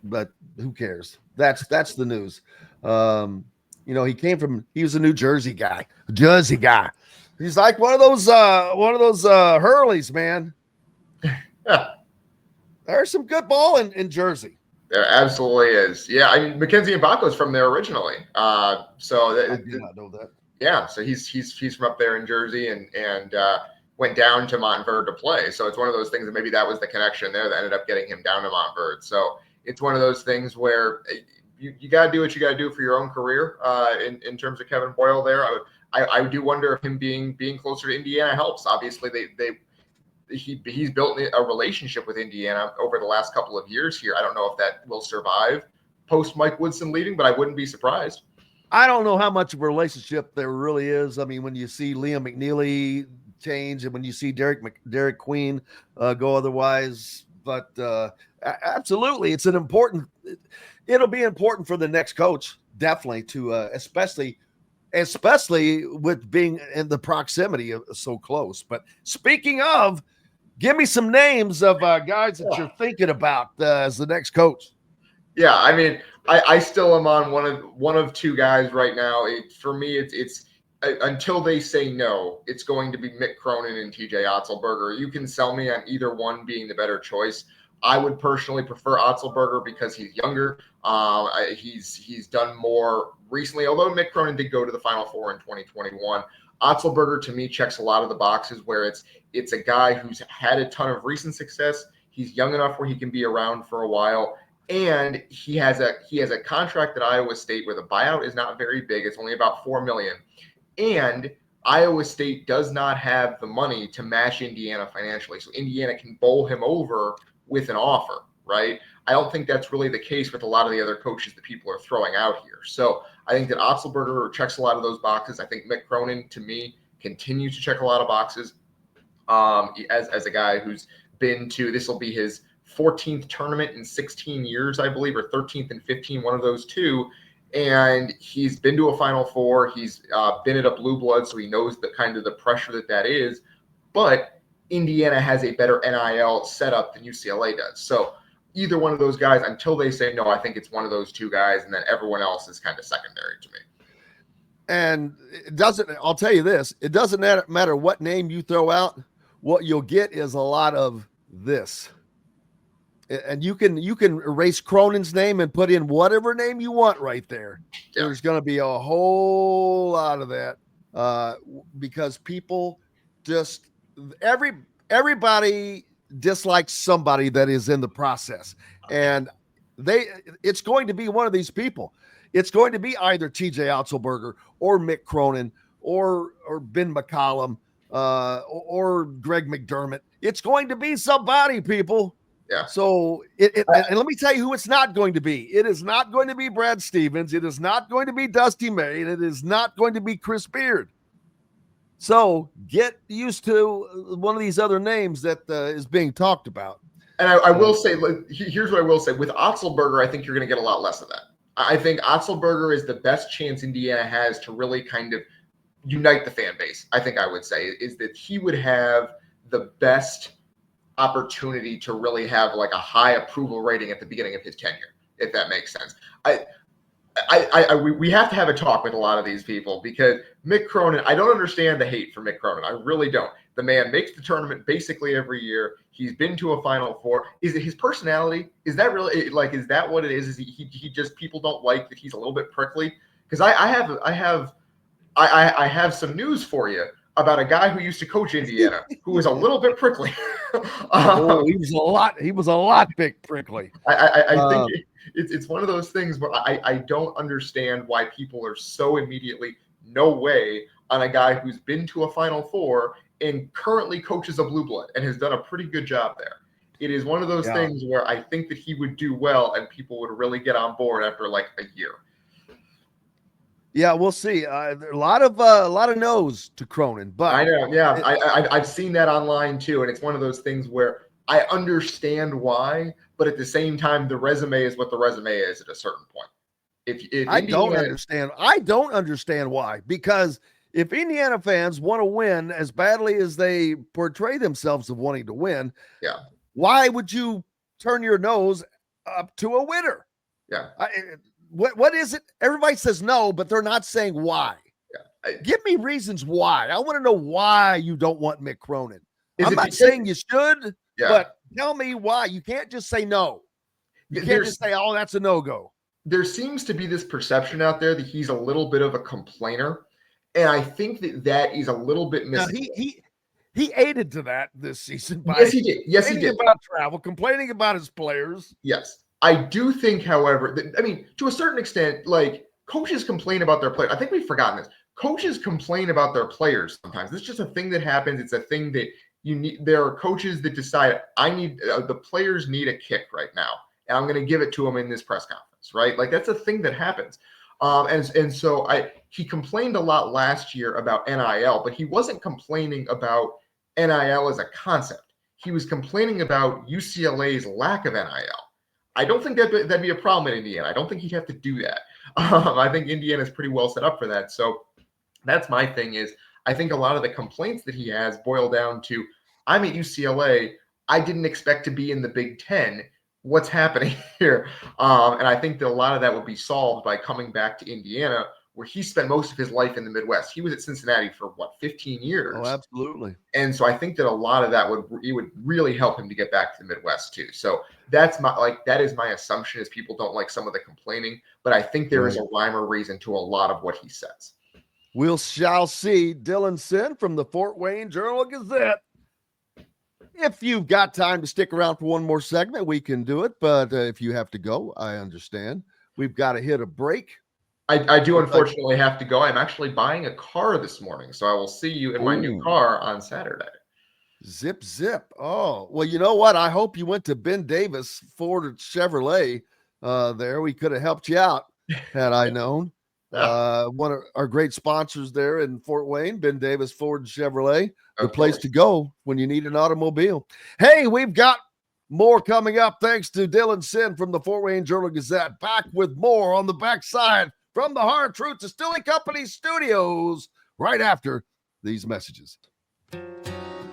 but who cares? That's the news. He was a New Jersey guy. He's like one of those Hurleys, man. Yeah. There's some good ball in Jersey. There absolutely is. Yeah, I mean, Mackenzie Mbako is from there originally. So I did not know that. Yeah, so he's from up there in Jersey and went down to Montverde to play. So it's one of those things that maybe that was the connection there that ended up getting him down to Montverde. So it's one of those things where you got to do what you got to do for your own career in terms of Kevin Boyle there. I do wonder if him being closer to Indiana helps. Obviously, he's built a relationship with Indiana over the last couple of years here. I don't know if that will survive post Mike Woodson leaving, but I wouldn't be surprised. I don't know how much of a relationship there really is. I mean, when you see Liam McNeely change and when you see Derek Queen go otherwise, but absolutely, it'll be important for the next coach, definitely, to especially with being in the proximity of so close. But speaking of, give me some names of guys that you're thinking about as the next coach. Yeah, I mean, I still am on one of 2 guys right now. For me, it's until they say no, it's going to be Mick Cronin and TJ Otzelberger. You can sell me on either one being the better choice. I would personally prefer Otzelberger because he's younger. He's done more recently, although Mick Cronin did go to the Final Four in 2021. Otzelberger, to me, checks a lot of the boxes where it's a guy who's had a ton of recent success. He's young enough where he can be around for a while. And he has a contract at Iowa State where the buyout is not very big. It's only about $4 million. And Iowa State does not have the money to match Indiana financially. So Indiana can bowl him over with an offer, right? I don't think that's really the case with a lot of the other coaches that people are throwing out here. So I think that Otzelberger checks a lot of those boxes. I think Mick Cronin, to me, continues to check a lot of boxes as a guy who's been to, this will be his 14th tournament in 16 years, I believe, or 13th and 15, one of those 2. And he's been to a Final Four. He's been at a blue blood, so he knows the kind of the pressure that is. But Indiana has a better NIL setup than UCLA does. So either one of those guys, until they say no, I think it's one of those 2 guys, and then everyone else is kind of secondary to me. And I'll tell you this, it doesn't matter what name you throw out. What you'll get is a lot of this. And you can erase Cronin's name and put in whatever name you want right there. Yeah. There's going to be a whole lot of that because people just everybody dislikes somebody that is in the process, and it's going to be one of these people. It's going to be either TJ Otzelberger or Mick Cronin or Ben McCollum or Greg McDermott. It's going to be somebody, people. Yeah. So and let me tell you who it's not going to be. It is not going to be Brad Stevens. It is not going to be Dusty May. And it is not going to be Chris Beard. So get used to one of these other names that is being talked about. And I will say, here's what I will say. With Otzelberger, I think you're going to get a lot less of that. I think Otzelberger is the best chance Indiana has to really kind of unite the fan base. I think I would say is that he would have the best opportunity to really have like a high approval rating at the beginning of his tenure, if that makes sense. We have to have a talk with a lot of these people because Mick Cronin, I don't understand the hate for Mick Cronin. I really don't. The man makes the tournament basically every year. He's been to a Final Four. Is it his personality? Is that really is that what it is? Is he just people don't like that he's a little bit prickly? Because I have some news for you about a guy who used to coach Indiana who was a little bit prickly. He was a lot big prickly. I think it's one of those things where I don't understand why people are so immediately no way on a guy who's been to a Final Four and currently coaches a blue blood and has done a pretty good job there. It is one of those things where I think that he would do well and people would really get on board after like a year. Yeah, we'll see. A lot of no's to Cronin, but I know. Yeah, I've seen that online too, and it's one of those things where I understand why, but at the same time, the resume is what the resume is at a certain point. If I don't understand why, because if Indiana fans want to win as badly as they portray themselves of wanting to win, yeah, why would you turn your nose up to a winner? Yeah. What is it? Everybody says no, but they're not saying why. Yeah. Give me reasons why. I want to know why you don't want Mick Cronin. I'm not saying you should, but tell me why. You can't just say no. You can't just say, oh, that's a no-go. There seems to be this perception out there that he's a little bit of a complainer, and I think that is a little bit missing. He aided to that this season. Yes, he did. Yes, he did. About travel, complaining about his players. Yes. I do think, however, to a certain extent, like coaches complain about their players. I think we've forgotten this. Coaches complain about their players sometimes. It's just a thing that happens. It's a thing that you need. There are coaches that decide, the players need a kick right now, and I'm going to give it to them in this press conference, right? Like that's a thing that happens. So he complained a lot last year about NIL, but he wasn't complaining about NIL as a concept. He was complaining about UCLA's lack of NIL. I don't think that'd be a problem in Indiana. I don't think he'd have to do that. I think Indiana's pretty well set up for that. So that's my thing is I think a lot of the complaints that he has boil down to, I'm at UCLA. I didn't expect to be in the Big Ten. What's happening here? And I think that a lot of that would be solved by coming back to Indiana, where he spent most of his life in the Midwest. He was at Cincinnati for 15 years? Oh, absolutely. And so I think that a lot of that would really help him to get back to the Midwest too. So that is my assumption is people don't like some of the complaining, but I think there is a rhyme or reason to a lot of what he says. We shall see. Dylan Sinn from the Fort Wayne Journal-Gazette. If you've got time to stick around for one more segment, we can do it. But if you have to go, I understand. We've got to hit a break. I do unfortunately have to go. I'm actually buying a car this morning, so I will see you in my new car on Saturday. Zip. Oh, well, you know what? I hope you went to Ben Davis Ford Chevrolet there. We could have helped you out had I known. One of our great sponsors there in Fort Wayne, Ben Davis Ford Chevrolet, the place to go when you need an automobile. Hey, we've got more coming up thanks to Dylan Sinn from the Fort Wayne Journal-Gazette. Back with more on the backside from the Hard Truth Distilling Company studios right after these messages.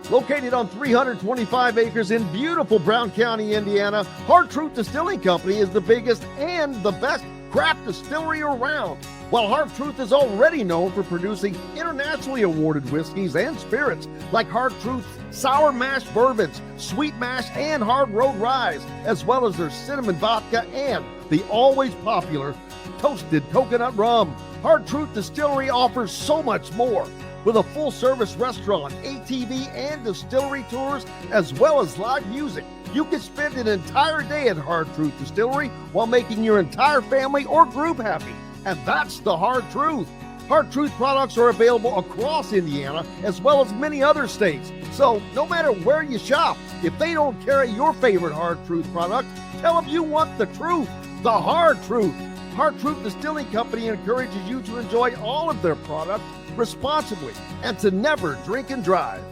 Located on 325 acres in beautiful Brown County, Indiana, Hard Truth Distilling Company is the biggest and the best craft distillery around. While Hard Truth is already known for producing internationally awarded whiskeys and spirits like Hard Truth's sour mash bourbons, sweet mash, and hard road ryes, as well as their cinnamon vodka and the always popular toasted coconut rum. Hard Truth Distillery offers so much more. With a full-service restaurant, ATV, and distillery tours, as well as live music, you can spend an entire day at Hard Truth Distillery while making your entire family or group happy. And that's the Hard Truth. Hard Truth products are available across Indiana as well as many other states. So no matter where you shop, if they don't carry your favorite Hard Truth product, tell them you want the truth, the Hard Truth. Hard Truth Distilling Company encourages you to enjoy all of their products responsibly and to never drink and drive.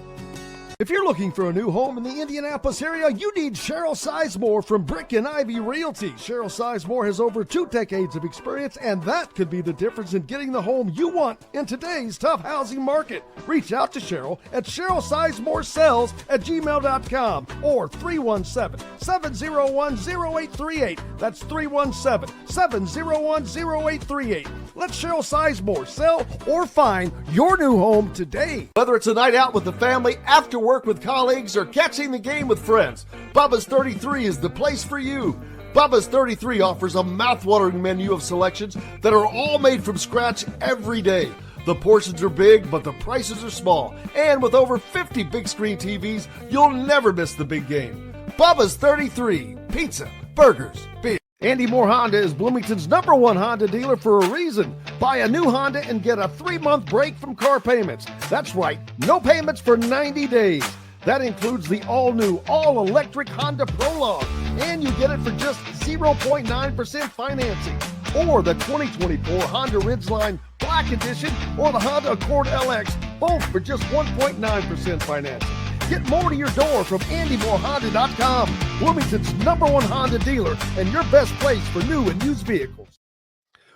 If you're looking for a new home in the Indianapolis area, you need Cheryl Sizemore from Brick and Ivy Realty. Cheryl Sizemore has over 2 decades of experience, and that could be the difference in getting the home you want in today's tough housing market. Reach out to Cheryl at CherylSizemoreSells@gmail.com or 317-701-0838. That's 317-701-0838. Let Cheryl Sizemore sell or find your new home today. Whether it's a night out with the family, after work with colleagues, or catching the game with friends, Bubba's 33 is the place for you. Bubba's 33 offers a mouthwatering menu of selections that are all made from scratch every day. The portions are big, but the prices are small. And with over 50 big screen TVs, you'll never miss the big game. Bubba's 33, pizza, burgers, beer. Andy Moore Honda is Bloomington's #1 Honda dealer for a reason. Buy a new Honda and get a 3-month break from car payments. That's right, no payments for 90 days. That includes the all-new, all-electric Honda Prologue, and you get it for just 0.9% financing. Or the 2024 Honda Ridgeline Black Edition or the Honda Accord LX, both for just 1.9% financing. Get more to your door from AndyMooreHonda.com, Bloomington's #1 Honda dealer and your best place for new and used vehicles.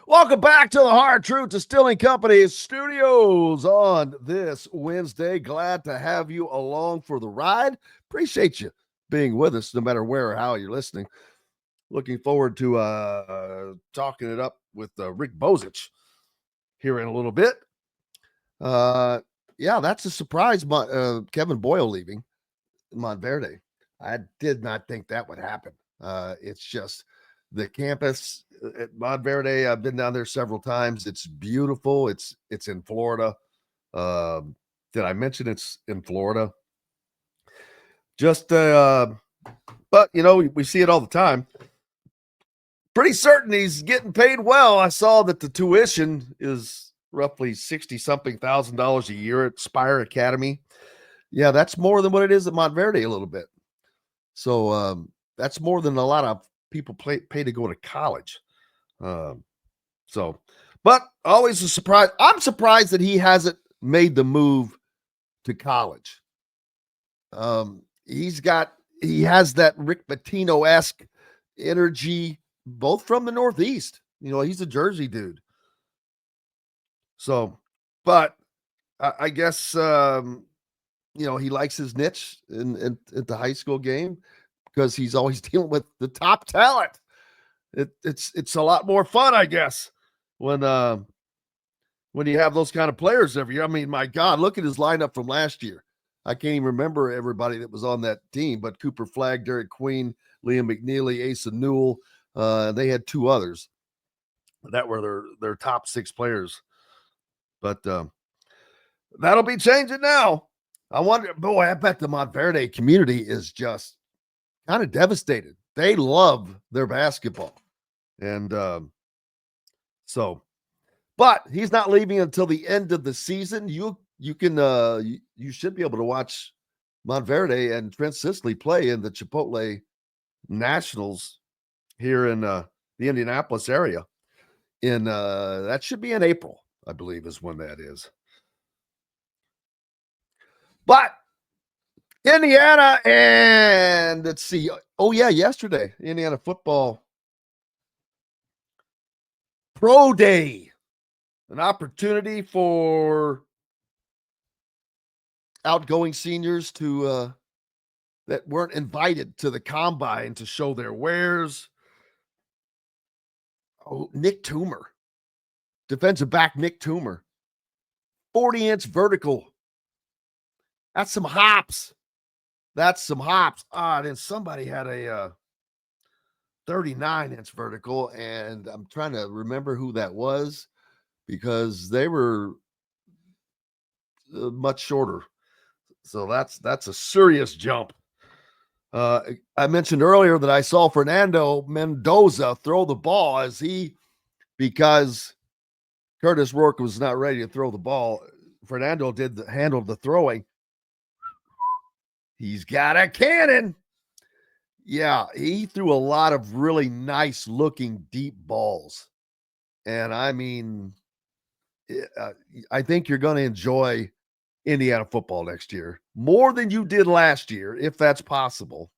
Welcome back to the Hard Truth Distilling Company studios on this Wednesday. Glad to have you along for the ride. Appreciate you being with us no matter where or how you're listening. Looking forward to talking it up with Rick Bozich here in a little bit. Yeah, that's a surprise. Kevin Boyle leaving Montverde. I did not think that would happen. It's just the campus at Montverde. I've been down there several times. It's beautiful. It's in Florida. Did I mention it's in Florida? But we see it all the time. Pretty certain he's getting paid well. I saw that the tuition is roughly $60-something thousand a year at Spire Academy. Yeah, that's more than what it is at Montverde a little bit. So that's more than a lot of people pay to go to college. But always a surprise. I'm surprised that he hasn't made the move to college. He has that Rick Pitino-esque energy, both from the Northeast. He's a Jersey dude. So, but I guess, he likes his niche in the high school game because he's always dealing with the top talent. It's a lot more fun, I guess, when you have those kind of players every year. I mean, my God, look at his lineup from last year. I can't even remember everybody that was on that team, but Cooper Flagg, Derek Queen, Liam McNeely, Asa Newell, they had 2 others that were their top 6 players. But that'll be changing now. I bet the Montverde community is just kind of devastated. They love their basketball. And but he's not leaving until the end of the season. You should be able to watch Montverde and Trent Sisley play in the Chipotle Nationals here in the Indianapolis area. That should be in April, I believe, is when that is. But Indiana, and let's see. Oh, yeah, yesterday, Indiana football pro day. An opportunity for outgoing seniors that weren't invited to the combine to show their wares. Oh, Nick Toomer. Defensive back Nick Toomer. 40-inch vertical. That's some hops. Then somebody had a 39-inch vertical, and I'm trying to remember who that was because they were much shorter. So that's a serious jump. I mentioned earlier that I saw Fernando Mendoza throw the ball because Curtis Rourke was not ready to throw the ball. Fernando handled the throwing. He's got a cannon. Yeah, he threw a lot of really nice looking deep balls. And I mean, I think you're going to enjoy Indiana football next year more than you did last year, if that's possible.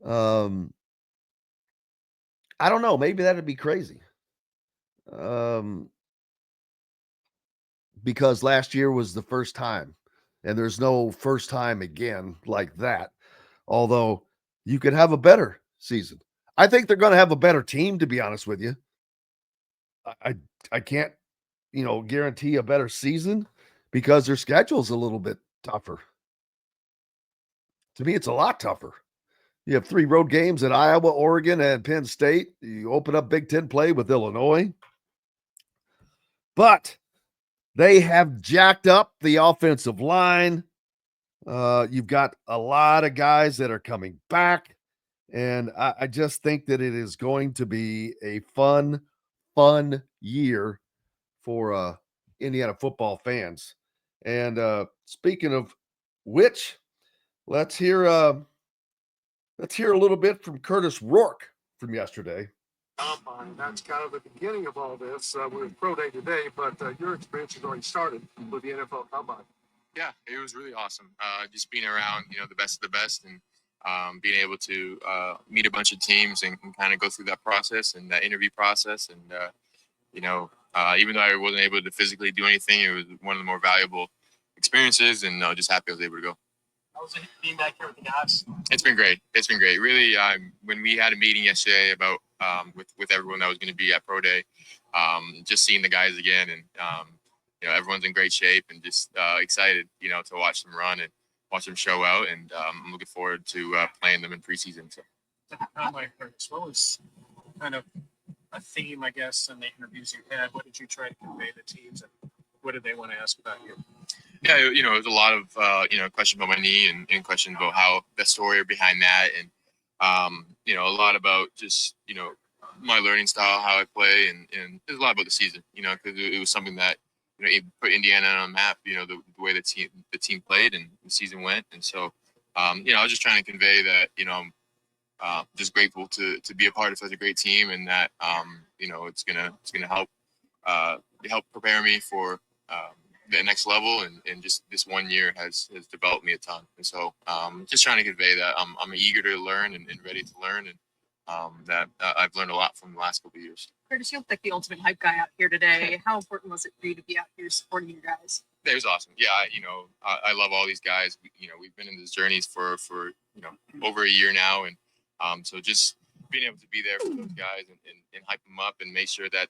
I don't know. Maybe that'd be crazy. Because last year was the first time, and there's no first time again like that. Although you could have a better season. I think they're going to have a better team, to be honest with you. I can't, guarantee a better season because their schedule's a little bit tougher. To me, it's a lot tougher. You have 3 road games at Iowa, Oregon, and Penn State. You open up Big Ten play with Illinois. But they have jacked up the offensive line. You've got a lot of guys that are coming back. And I just think that it is going to be a fun year for Indiana football fans. And speaking of which, let's hear a little bit from Curtis Rourke from yesterday. Combine. That's kind of the beginning of all this. We're pro day today, but your experience has already started with the NFL Combine. Yeah, it was really awesome. Just being around, the best of the best, and being able to meet a bunch of teams and kind of go through that process and that interview process. And, even though I wasn't able to physically do anything, it was one of the more valuable experiences, and just happy I was able to go. How was it being back here with the guys? It's been great. Really, when we had a meeting yesterday about with everyone that was going to be at Pro Day, just seeing the guys again, and everyone's in great shape, and just excited, to watch them run and watch them show out, and I'm looking forward to playing them in preseason. So, What was kind of a theme, I guess, in the interviews you had? What did you try to convey to teams, and what did they want to ask about you? Yeah, it was a lot of questions about my knee and questions about how the story behind that, and a lot about just my learning style, how I play, and there's a lot about the season, because it was something that it put Indiana on a map, the way the team played and the season went, and so I was just trying to convey that I'm just grateful to be a part of such a great team, and that it's gonna help prepare me for the next level, and just this 1 year has developed me a ton, and so just trying to convey that I'm eager to learn and ready to learn, and that I've learned a lot from the last couple of years. Curtis, you look like the ultimate hype guy out here today. How important was it for you to be out here supporting your guys? It was awesome. Yeah, I love all these guys. We've been in these journeys for over a year now, and so just being able to be there for those guys and hype them up and make sure that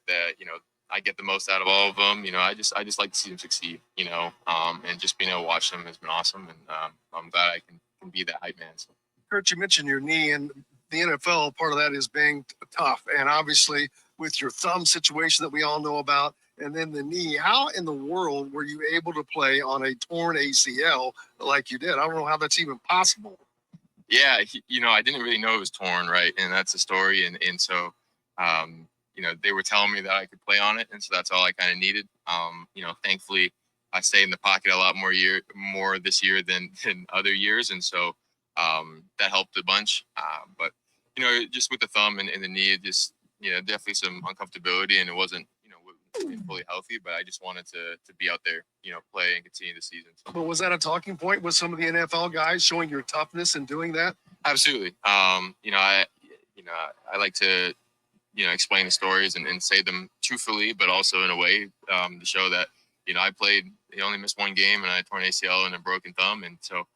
I get the most out of all of them. I just like to see them succeed. And just being able to watch them has been awesome, and I'm glad I can be that hype man. So. Kurt, you mentioned your knee, and the NFL, part of that is being tough, and obviously with your thumb situation that we all know about, and then the knee, how in the world were you able to play on a torn ACL like you did? I don't know how that's even possible. Yeah, I didn't really know it was torn, right? And that's the story, and so they were telling me that I could play on it, and so that's all I kind of needed. Thankfully I stayed in the pocket a lot more this year than other years, and so that helped a bunch. But just with the thumb and the knee, just definitely some uncomfortability, and it wasn't fully healthy, but I just wanted to be out there, play and continue the season. So. But was that a talking point with some of the NFL guys showing your toughness and doing that? Absolutely. I like to explain the stories and say them truthfully, but also in a way to show that I played. I only missed one game, and I tore an ACL and a broken thumb, and so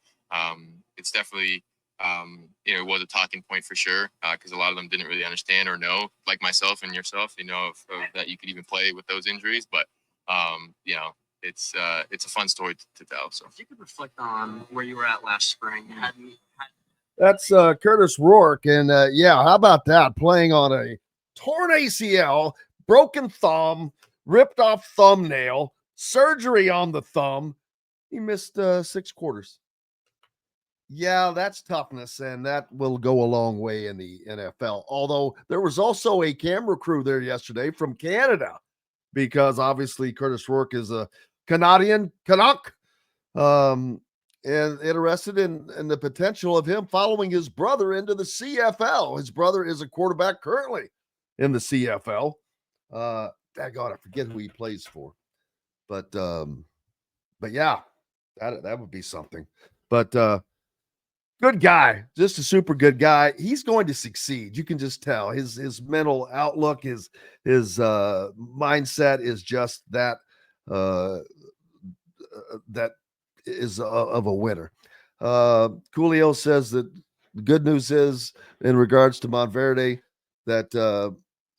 it's definitely it was a talking point for sure, because a lot of them didn't really understand or know, like myself and yourself, of that you could even play with those injuries. But it's a fun story to tell. So if you could reflect on where you were at last spring, that's Curtis Rourke, and how about that? Playing on a torn ACL, broken thumb, ripped off thumbnail, surgery on the thumb. He missed 6 quarters. Yeah, that's toughness, and that will go a long way in the NFL. Although there was also a camera crew there yesterday from Canada, because obviously Curtis Rourke is a Canadian Canuck, and interested in the potential of him following his brother into the CFL. His brother is a quarterback currently in the CFL. God, I forget who he plays for, but yeah, that would be something. But good guy, just a super good guy. He's going to succeed. You can just tell his mental outlook, his mindset is just that that is of a winner. Coolio says that the good news is in regards to Montverde that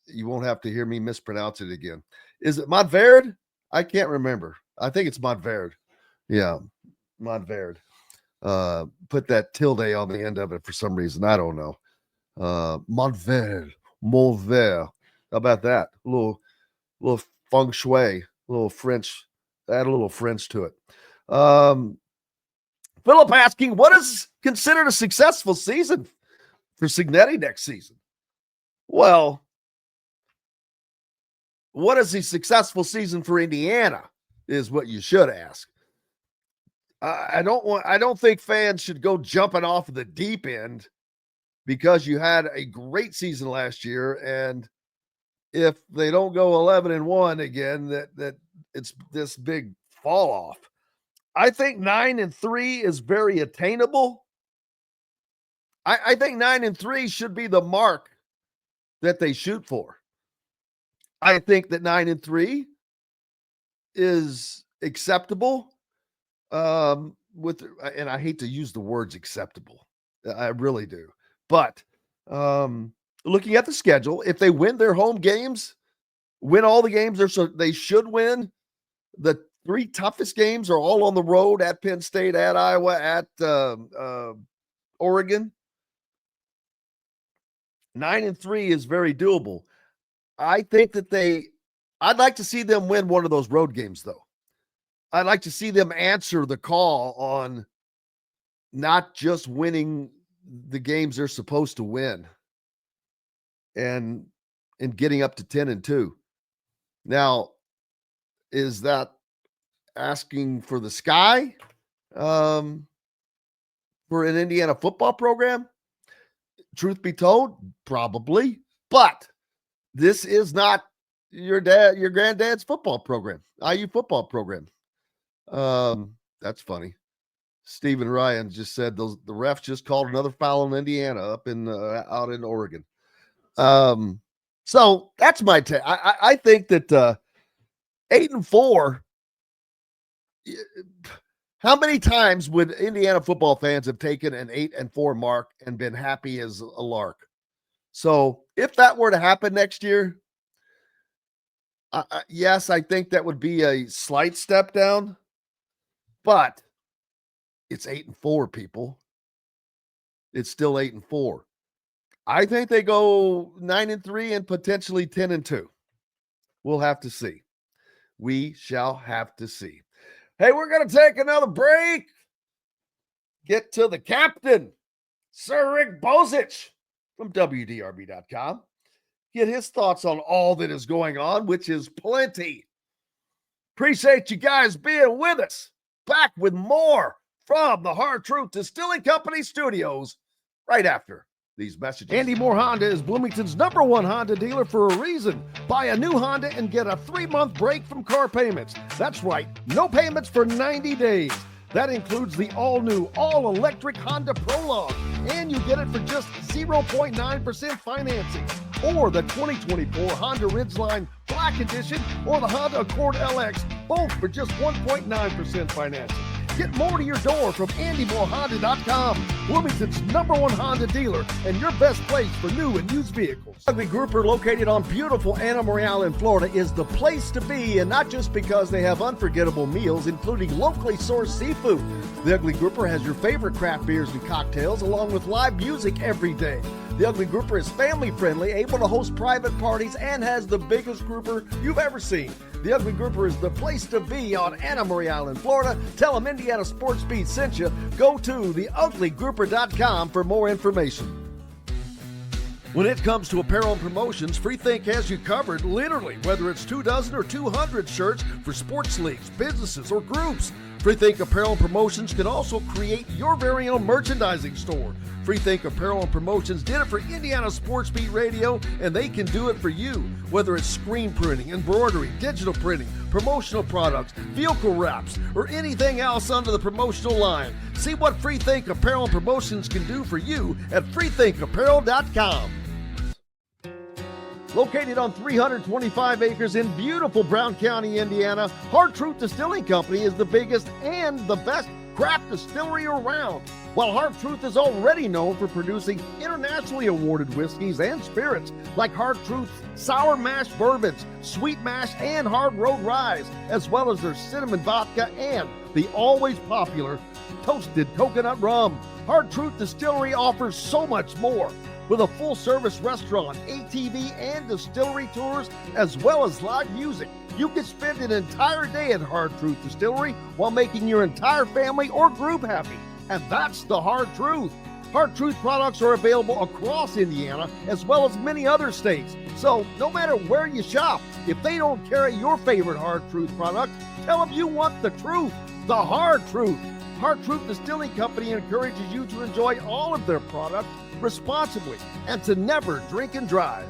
you won't have to hear me mispronounce it again. Is it Montverde? I can't remember. I think it's Montverde. Yeah, Montverde. Put that tilde on the end of it for some reason. I don't know. Montverde. How about that? A little feng shui, a little French. Add a little French to it. Philip asking, what is considered a successful season for Cignetti next season? Well, what is a successful season for Indiana is what you should ask. I don't think fans should go jumping off of the deep end because you had a great season last year, and if they don't go 11-1 again, that it's this big fall off. I think 9-3 is very attainable. I think 9-3 should be the mark that they shoot for. I think that 9-3 is acceptable. And I hate to use the words acceptable. I really do. But looking at the schedule, if they win their home games, win all the games, they should win. The 3 toughest games are all on the road at Penn State, at Iowa, at Oregon. 9-3 is very doable. I think that I'd like to see them win one of those road games, though. I'd like to see them answer the call on not just winning the games they're supposed to win and getting up to 10-2. Now, is that asking for the sky for an Indiana football program? Truth be told, probably. But this is not your granddad's football program, IU football program. That's funny. Stephen Ryan just said the refs just called another foul in Indiana up out in Oregon. So that's my take. I think that 8-4. How many times would Indiana football fans have taken an 8-4 mark and been happy as a lark? So if that were to happen next year, yes, I think that would be a slight step down. But it's 8-4, people. It's still 8-4. I think they go 9-3 and potentially 10-2. We'll have to see. We shall have to see. Hey, we're going to take another break. Get to the captain, Sir Rick Bozich from WDRB.com. Get his thoughts on all that is going on, which is plenty. Appreciate you guys being with us. Back with more from the Hard Truth Distilling Company studios right after these messages. Andy Moore Honda is Bloomington's #1 Honda dealer for a reason. Buy a new Honda and get a 3-month break from car payments. That's right, no payments for 90 days. That includes the all-new, all-electric Honda Prologue, and you get it for just 0.9% financing. Or the 2024 Honda Ridgeline Black Edition or the Honda Accord LX, both for just 1.9% financing. Get more to your door from AndyMooreHonda.com, Bloomington's #1 Honda dealer and your best place for new and used vehicles. Ugly Grouper, located on beautiful Anna Maria in Florida, is the place to be, and not just because they have unforgettable meals, including locally sourced seafood. The Ugly Grouper has your favorite craft beers and cocktails, along with live music every day. The Ugly Grouper is family-friendly, able to host private parties, and has the biggest grouper you've ever seen. The Ugly Grouper is the place to be on Anna Maria Island, Florida. Tell them Indiana Sports Beat sent you. Go to theuglygrouper.com for more information. When it comes to apparel and promotions, Freethink has you covered, literally, whether it's 24 or 200 shirts for sports leagues, businesses, or groups. Freethink Apparel and Promotions can also create your very own merchandising store. Freethink Apparel and Promotions did it for Indiana Sports Beat Radio, and they can do it for you. Whether it's screen printing, embroidery, digital printing, promotional products, vehicle wraps, or anything else under the promotional line. See what Freethink Apparel and Promotions can do for you at freethinkapparel.com. Located on 325 acres in beautiful Brown County, Indiana, Hard Truth Distilling Company is the biggest and the best craft distillery around. While Hard Truth is already known for producing internationally awarded whiskeys and spirits like Hard Truth's sour mash bourbons, sweet mash, and hard road ryes, as well as their cinnamon vodka and the always popular toasted coconut rum, Hard Truth Distillery offers so much more. With a full-service restaurant, ATV, and distillery tours, as well as live music, you can spend an entire day at Hard Truth Distillery while making your entire family or group happy. And that's the Hard Truth. Hard Truth products are available across Indiana, as well as many other states. So no matter where you shop, if they don't carry your favorite Hard Truth product, tell them you want the truth, the Hard Truth. Hard Truth Distilling Company encourages you to enjoy all of their products responsibly and to never drink and drive.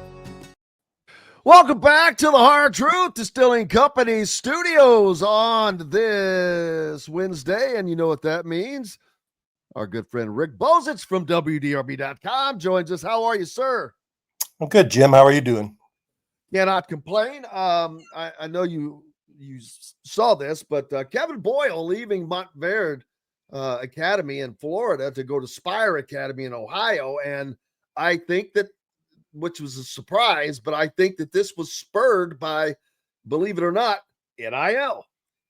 Welcome back to the Hard Truth Distilling Company studios on this Wednesday, and you know what that means. Our good friend Rick Bozich from WDRB.com joins us. How are you, sir? I'm good, Jim. How are you doing? Cannot complain. I know you saw this, but Kevin Boyle leaving Montverde Academy in Florida to go to Spire Academy in Ohio. And I think that, which was a surprise, but I think that this was spurred by, believe it or not, NIL,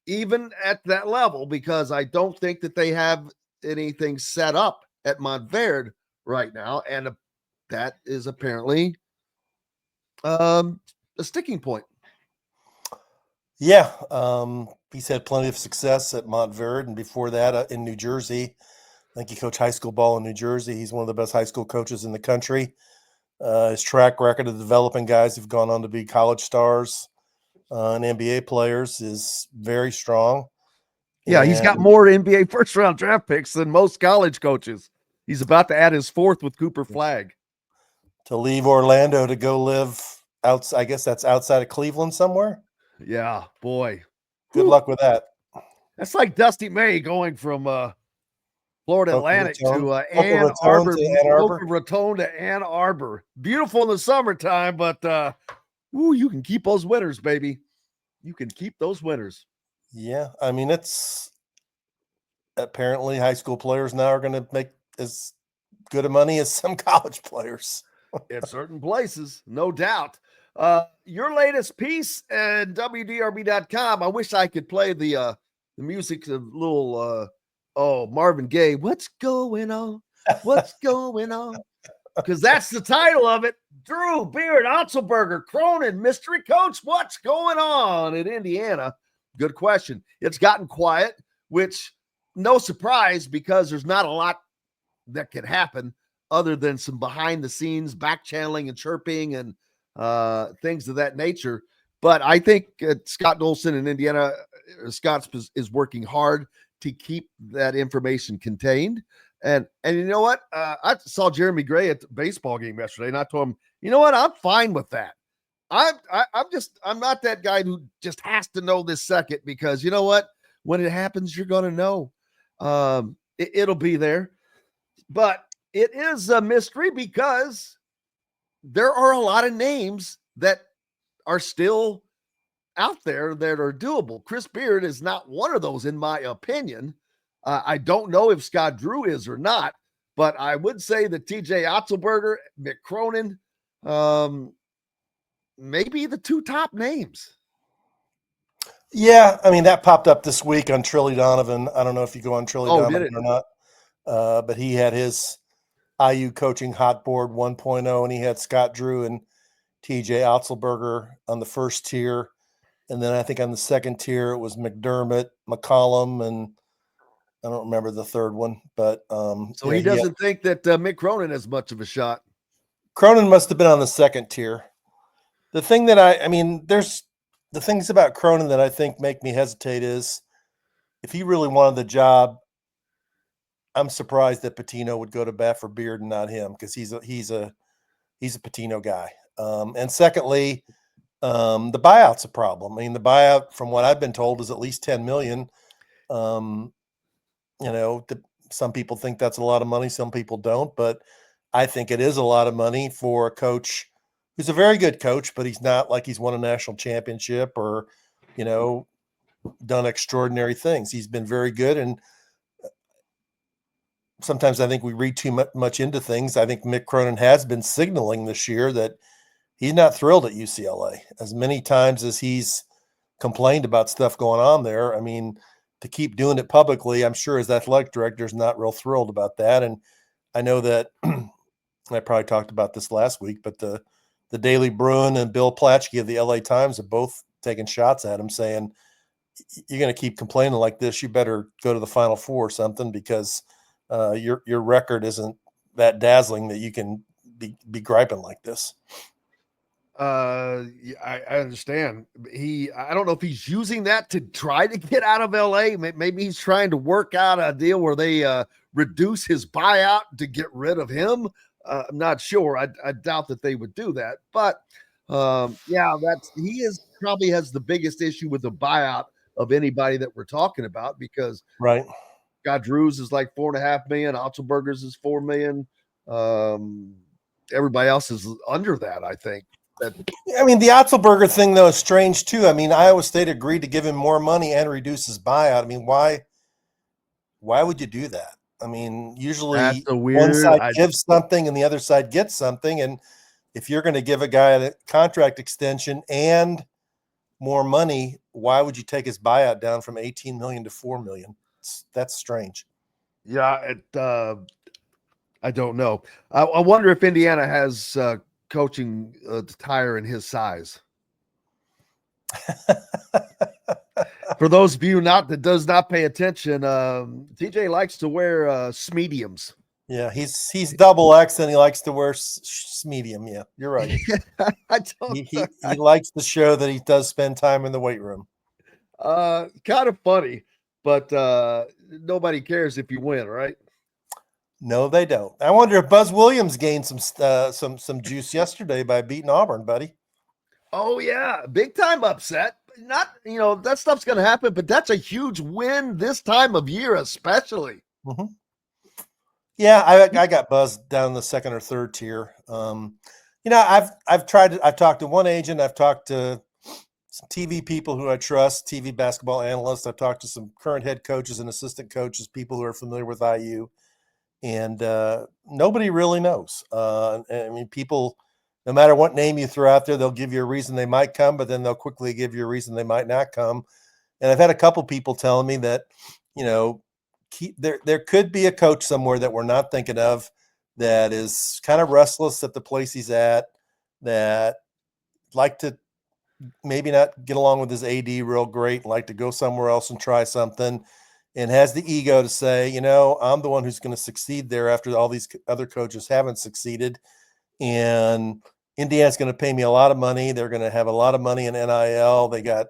even at that level, because I don't think that they have anything set up at Montverde right now. And that is apparently a sticking point. Yeah. He's had plenty of success at Montverde, and before that in New Jersey. I think he coached high school ball in New Jersey. He's one of the best high school coaches in the country. His track record of developing guys who've gone on to be college stars and NBA players is very strong. Yeah, he's got more NBA first-round draft picks than most college coaches. He's about to add his fourth with Cooper Flagg. To leave Orlando to go live outside, I guess that's outside of Cleveland somewhere. Yeah, boy. Good luck with that. That's like Dusty May going from Florida Atlantic to Ann Arbor. Boca Raton to Ann Arbor. Beautiful in the summertime, but you can keep those winters, baby. You can keep those winters. Yeah, I mean, it's apparently high school players now are going to make as good of money as some college players. In certain places, no doubt. Your latest piece at WDRB.com. I wish I could play the music of little Marvin Gaye. What's going on? What's going on? Because that's the title of it. Drew Beard, Otzelberger, Cronin, mystery coach. What's going on in Indiana? Good question. It's gotten quiet, which no surprise because there's not a lot that can happen other than some behind the scenes back channeling and chirping and things of that nature. But I think Scott Dolson in Indiana, Scott is working hard to keep that information contained. And you know what? I saw Jeremy Gray at the baseball game yesterday, and I told him, you know what? I'm fine with that. I'm not that guy who just has to know this second, because you know what? When it happens, you're going to know. It'll be there. But it is a mystery because there are a lot of names that are still out there that are doable. Chris Beard is not one of those, in my opinion. I don't know if Scott Drew is or not, but I would say that TJ Otzelberger, Mick Cronin, maybe the two top names. Yeah, I mean, that popped up this week on Trilly Donovan. I don't know if you go on Trilly Donovan or not, but he had his IU coaching hot board 1.0, and he had Scott Drew and TJ Otzelberger on the first tier. And then I think on the second tier, it was McDermott, McCollum, and I don't remember the third one. But so he doesn't think that Mick Cronin has much of a shot. Cronin must have been on the second tier. The thing that I mean, there's the things about Cronin that I think make me hesitate is if he really wanted the job, I'm surprised that Patino would go to bat for Beard and not him, because he's a Patino guy. And secondly, the buyout's a problem. I mean, the buyout, from what I've been told, is at least $10 million. Some people think that's a lot of money, some people don't, but I think it is a lot of money for a coach who's a very good coach, but he's not like he's won a national championship or, done extraordinary things. He's been very good, and sometimes I think we read too much into things. I think Mick Cronin has been signaling this year that he's not thrilled at UCLA. As many times as he's complained about stuff going on there, I mean, to keep doing it publicly, I'm sure his athletic director is not real thrilled about that. And I know that I probably talked about this last week, but the Daily Bruin and Bill Platchkey of the LA Times have both taken shots at him, saying, you're going to keep complaining like this, you better go to the Final Four or something, because your record isn't that dazzling that you can be griping like this. I understand. I don't know if he's using that to try to get out of LA. Maybe he's trying to work out a deal where they reduce his buyout to get rid of him. I'm not sure. I doubt that they would do that, but he probably has the biggest issue with the buyout of anybody that we're talking about, because right. Scott Drews is like $4.5 million. Otzelberger's is $4 million. Everybody else is under that, I think. I mean, the Otzelberger thing, though, is strange, too. I mean, Iowa State agreed to give him more money and reduce his buyout. I mean, why would you do that? I mean, usually one side gives something and the other side gets something. And if you're going to give a guy a contract extension and more money, why would you take his buyout down from $18 million to $4 million? That's strange. Yeah, I don't know. I wonder if Indiana has coaching attire in his size. For those of you that does not pay attention, TJ likes to wear mediums. Yeah, he's double X and he likes to wear medium. Yeah, you're right. He likes to show that he does spend time in the weight room. Kind of funny, but nobody cares if you win, right? No, they don't. I wonder if Buzz Williams gained some juice yesterday by beating Auburn, buddy. Oh yeah, big time upset. Not, that stuff's going to happen, but that's a huge win this time of year, especially. Mm-hmm. Yeah, I got Buzz down in the second or third tier. I've talked to one agent. I've talked to some TV people who I trust, TV basketball analysts. I've talked to some current head coaches and assistant coaches, people who are familiar with IU, and nobody really knows. I mean, people, no matter what name you throw out there, they'll give you a reason they might come, but then they'll quickly give you a reason they might not come. And I've had a couple people telling me that, there could be a coach somewhere that we're not thinking of that is kind of restless at the place he's at, that like to maybe not get along with his AD real great, like to go somewhere else and try something, and has the ego to say, I'm the one who's going to succeed there after all these other coaches haven't succeeded. And Indiana's going to pay me a lot of money. They're going to have a lot of money in NIL. They got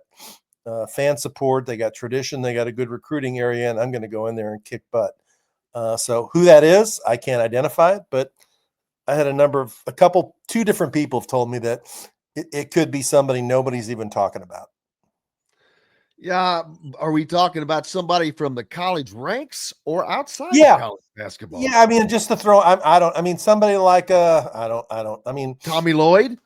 fan support. They got tradition. They got a good recruiting area, and I'm going to go in there and kick butt. So who that is, I can't identify it, but I had two different people have told me that it could be somebody nobody's even talking about. Yeah. Are we talking about somebody from the college ranks or outside of college basketball? Yeah. I mean, just to throw, somebody like, Tommy Lloyd,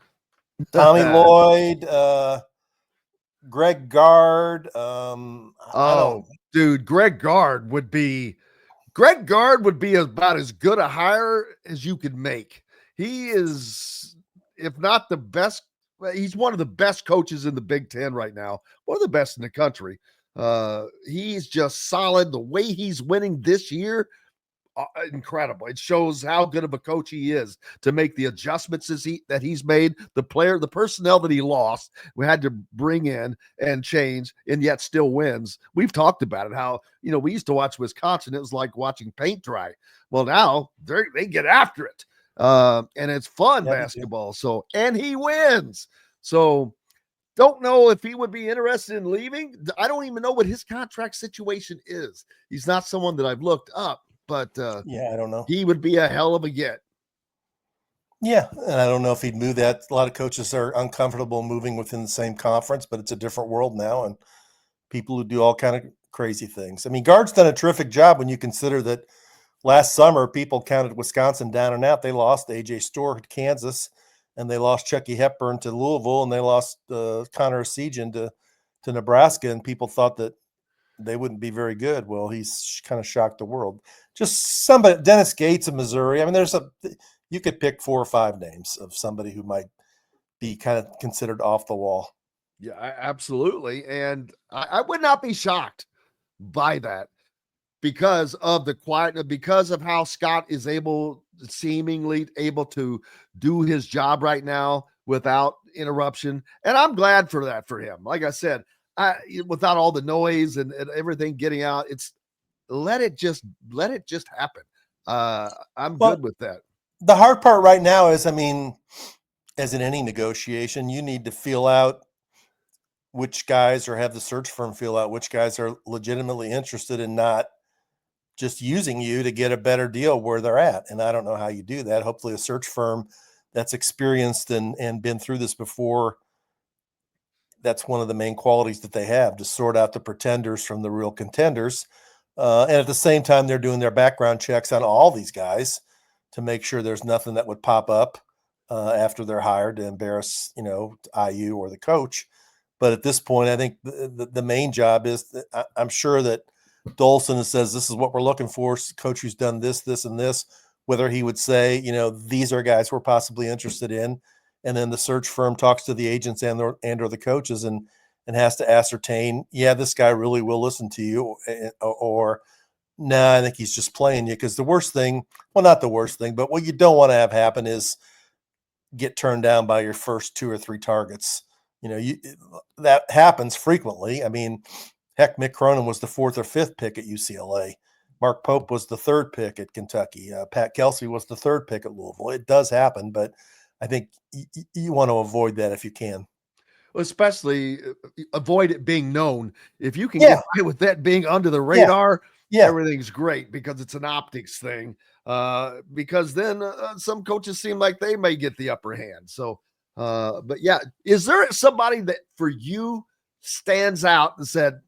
Greg Gard. Dude, Greg Gard would be about as good a hire as you could make. He is, if not the best, he's one of the best coaches in the Big Ten right now, one of the best in the country. He's just solid. The way he's winning this year, incredible. It shows how good of a coach he is to make the adjustments that he's made. The personnel that he lost, we had to bring in and change, and yet still wins. We've talked about it. How we used to watch Wisconsin. It was like watching paint dry. Well, now they get after it, and it's fun basketball. So, and he wins. So, don't know if he would be interested in leaving. I don't even know what his contract situation is. He's not someone that I've looked up. But I don't know. He would be a hell of a get. Yeah, and I don't know if he'd move that. A lot of coaches are uncomfortable moving within the same conference, but it's a different world now, and people who do all kind of crazy things. I mean, Gard's done a terrific job when you consider that last summer people counted Wisconsin down and out. They lost A.J. Storr to Kansas, and they lost Chucky Hepburn to Louisville, and they lost Connor Essegian to Nebraska, and people thought that they wouldn't be very good. Well, he's kind of shocked the world. Just somebody, Dennis Gates of Missouri. I mean, you could pick 4 or 5 names of somebody who might be kind of considered off the wall. Yeah, absolutely. And I would not be shocked by that because of the quiet, because of how Scott is seemingly able to do his job right now without interruption. And I'm glad for that for him. Like I said, without all the noise and everything getting out, let it just happen. I'm good with that. The hard part right now is, I mean, as in any negotiation, you need to feel out which guys, or have the search firm feel out which guys are legitimately interested in not just using you to get a better deal where they're at. And I don't know how you do that. Hopefully a search firm that's experienced and been through this before, that's one of the main qualities that they have, to sort out the pretenders from the real contenders. And at the same time, they're doing their background checks on all these guys to make sure there's nothing that would pop up after they're hired to embarrass, IU or the coach. But at this point, I think the main job is that I'm sure that Dolson says, this is what we're looking for, coach who's done this, this, and this, whether he would say, these are guys we're possibly interested in. And then the search firm talks to the agents and or the coaches and has to ascertain, this guy really will listen to you, or I think he's just playing you. Because the worst thing, well, not the worst thing, but what you don't want to have happen is get turned down by your first 2 or 3 targets. That happens frequently. I mean, heck, Mick Cronin was the 4th or 5th pick at UCLA. Mark Pope was the 3rd pick at Kentucky. Pat Kelsey was the 3rd pick at Louisville. It does happen, but I think you want to avoid that if you can. Especially avoid it being known. If you can get away with that being under the radar, everything's great, because it's an optics thing. Because then some coaches seem like they may get the upper hand. So, but yeah, is there somebody that for you stands out and said,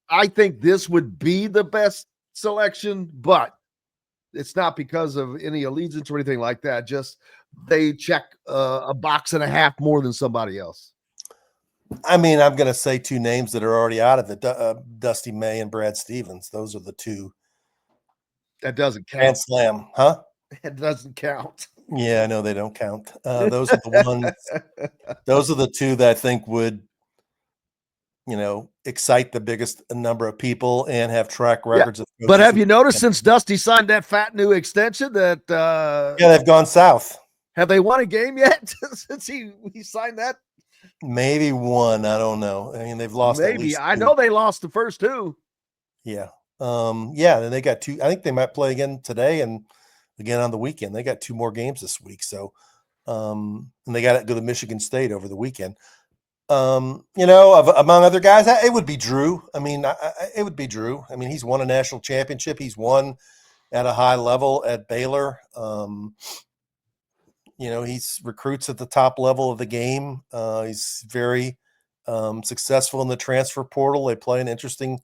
I think this would be the best selection, but it's not because of any allegiance or anything like that. Just they check a box and a half more than somebody else. I mean, I'm going to say 2 names that are already out of it: Dusty May and Brad Stevens. Those are the 2. That doesn't count. Grand Slam, huh? It doesn't count. Yeah, I know they don't count. Those are the ones. Those are the 2 that I think would, excite the biggest number of people and have track records. Yeah. But have you noticed since Dusty signed that fat new extension that they've gone south? Have they won a game yet since he signed that? Maybe one. I don't know. I mean, they've lost. Maybe. I know they lost the first 2. Yeah. Then they got 2. I think they might play again today and again on the weekend. They got 2 more games this week. So, and they got to go to Michigan State over the weekend. Among other guys, it would be Drew. I mean, it would be Drew. I mean, he's won a national championship. He's won at a high level at Baylor. He's recruits at the top level of the game. He's very successful in the transfer portal. They play an interesting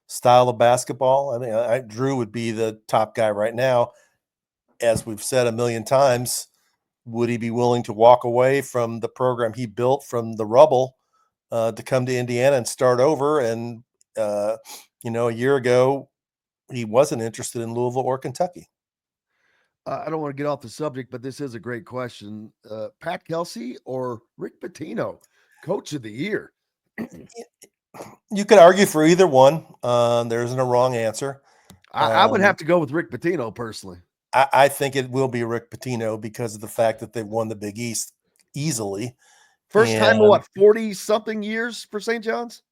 style of basketball. I think Drew would be the top guy right now. As we've said a million times, would he be willing to walk away from the program he built from the rubble to come to Indiana and start over? And A year ago, he wasn't interested in Louisville or Kentucky. I don't want to get off the subject, but this is a great question. Pat Kelsey or Rick Pitino, Coach of the Year? You could argue for either one. There isn't a wrong answer. I would have to go with Rick Pitino personally. I think it will be Rick Pitino because of the fact that they've won the Big East easily. First time in 40-something years for St. John's?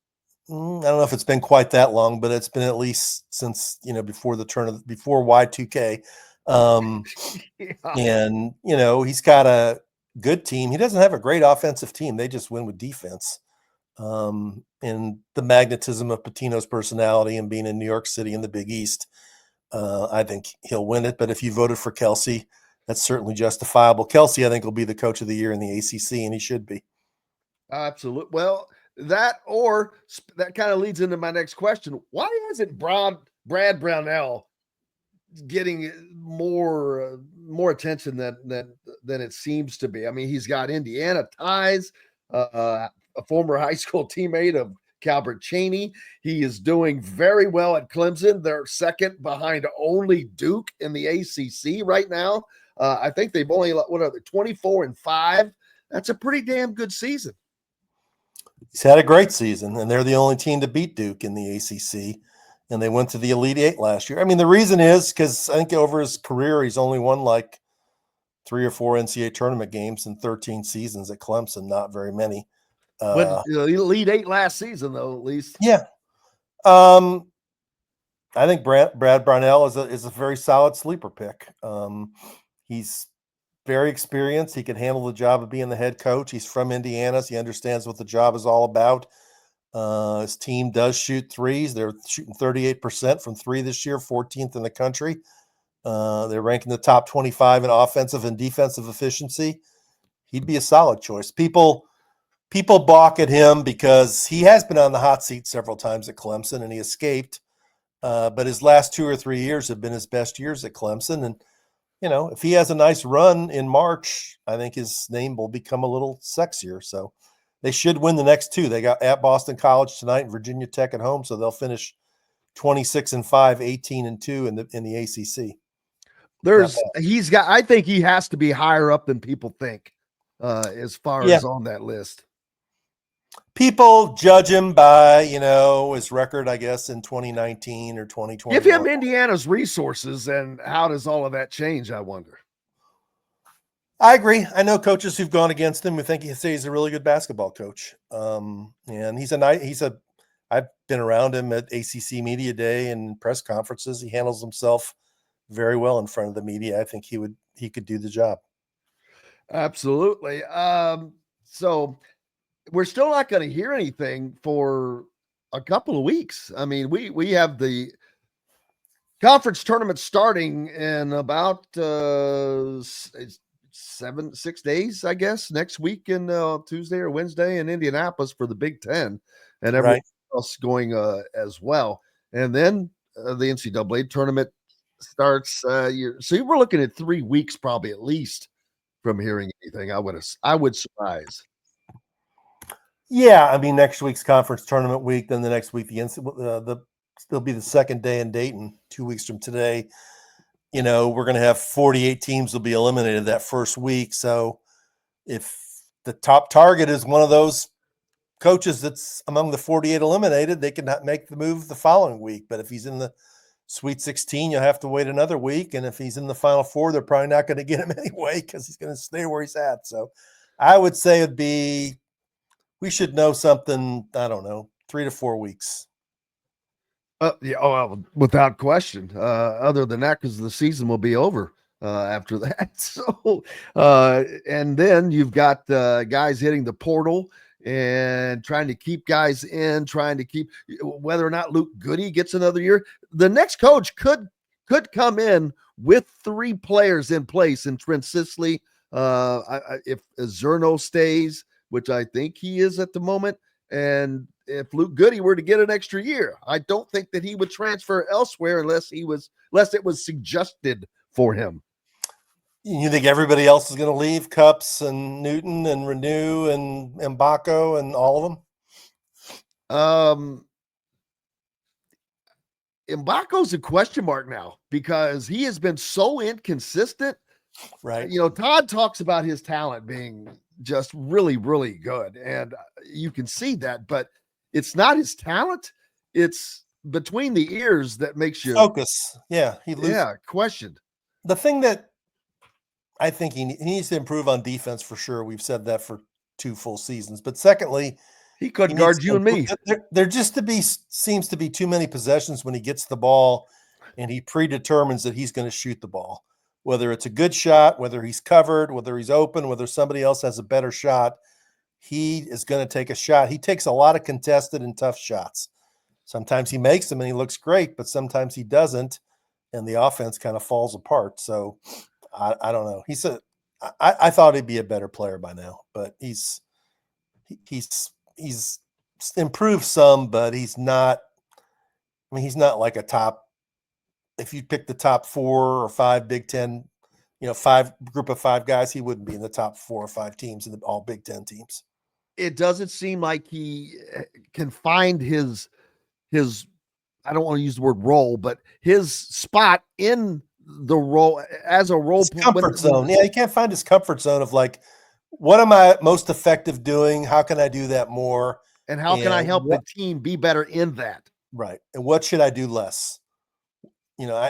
I don't know if it's been quite that long, but it's been at least since, before Y2K. Yeah. And, he's got a good team. He doesn't have a great offensive team. They just win with defense. And the magnetism of Pitino's personality and being in New York City in the Big East, I think he'll win it. But if you voted for Kelsey, that's certainly justifiable. Kelsey, I think, will be the Coach of the Year in the ACC, and he should be. Absolutely. Well, that kind of leads into my next question. Why isn't Brad Brownell getting more attention than it seems to be? I mean, he's got Indiana ties, a former high school teammate of Calbert Chaney. He is doing very well at Clemson. They're second behind only Duke in the ACC right now. I think they've only, 24-5. That's a pretty damn good season. He's had a great season, and they're the only team to beat Duke in the ACC, and they went to the Elite Eight last year. I mean, the reason is because I think over his career, he's only won like 3 or 4 NCAA tournament games in 13 seasons at Clemson, not very many. But Elite Eight last season, though, at least. Yeah. I think Brad Brownell is a very solid sleeper pick. He's very experienced. He can handle the job of being the head coach. He's from Indiana, so he understands what the job is all about. His team does shoot threes. They're shooting 38% from three this year, 14th in the country. They're ranking the top 25 in offensive and defensive efficiency. He'd be a solid choice. People balk at him because he has been on the hot seat several times at Clemson and he escaped. But his last 2 or 3 years have been his best years at Clemson. And, if he has a nice run in March, I think his name will become a little sexier. So they should win the next 2. They got at Boston College tonight and Virginia Tech at home. So they'll finish 26-5, 18-2 in the ACC. I think he has to be higher up than people think as far as on that list. People judge him by, his record, I guess, in 2019 or 2020. Give him Indiana's resources, and how does all of that change, I wonder? I agree. I know coaches who've gone against him who think he's a really good basketball coach. And I've been around him at ACC Media Day and press conferences. He handles himself very well in front of the media. I think he could do the job. Absolutely. So we're still not going to hear anything for a couple of weeks. I mean, we have the conference tournament starting in about 6 days, I guess, next week in Tuesday or Wednesday in Indianapolis for the Big Ten, and everything else going as well. And then the NCAA tournament starts. So we're looking at 3 weeks probably at least from hearing anything. I would surprise. Yeah, I mean, next week's conference tournament week, then the next week there'll be the second day in Dayton 2 weeks from today. We're going to have 48 teams will be eliminated that first week. So if the top target is one of those coaches that's among the 48 eliminated, they can make the move the following week. But if he's in the Sweet 16, you'll have to wait another week. And if he's in the Final Four, they're probably not going to get him anyway because he's going to stay where he's at. So I would say we should know something, I don't know, 3 to 4 weeks. Without question. Other than that, because the season will be over after that. So, and then you've got guys hitting the portal and trying to keep guys in, trying to keep whether or not Luke Goody gets another year. The next coach could come in with 3 players in place in Trent Sisley. If Zerno stays, which I think he is at the moment, and if Luke Goody were to get an extra year, I don't think that he would transfer elsewhere unless it was suggested for him. You think everybody else is going to leave? Cups and Newton and Renew and Mbako and all of them? Mbako's a question mark now because he has been so inconsistent. Right. You know, Todd talks about his talent being just really, really good. And you can see that, but it's not his talent. It's between the ears that makes you focus. Yeah. questioned. The thing that I think he needs to improve on defense for sure. We've said that for 2 full seasons. But secondly, he could guard you and me. There seems to be too many possessions when he gets the ball and he predetermines that he's going to shoot the ball. Whether it's a good shot, whether he's covered, whether he's open, whether somebody else has a better shot, he is going to take a shot. He takes a lot of contested and tough shots. Sometimes he makes them and he looks great, but sometimes he doesn't, and the offense kind of falls apart. So I don't know. I thought he'd be a better player by now, but he's improved some, but he's not. I mean, he's not like a top. If you pick the top 4 or 5 Big Ten, group of 5 guys, he wouldn't be in the top 4 or 5 teams in all Big Ten teams. It doesn't seem like he can find his. I don't want to use the word role, but his spot in the role as a role comfort zone. Yeah, he can't find his comfort zone of like, what am I most effective doing? How can I do that more? And how can I help the team be better in that? Right. And what should I do less?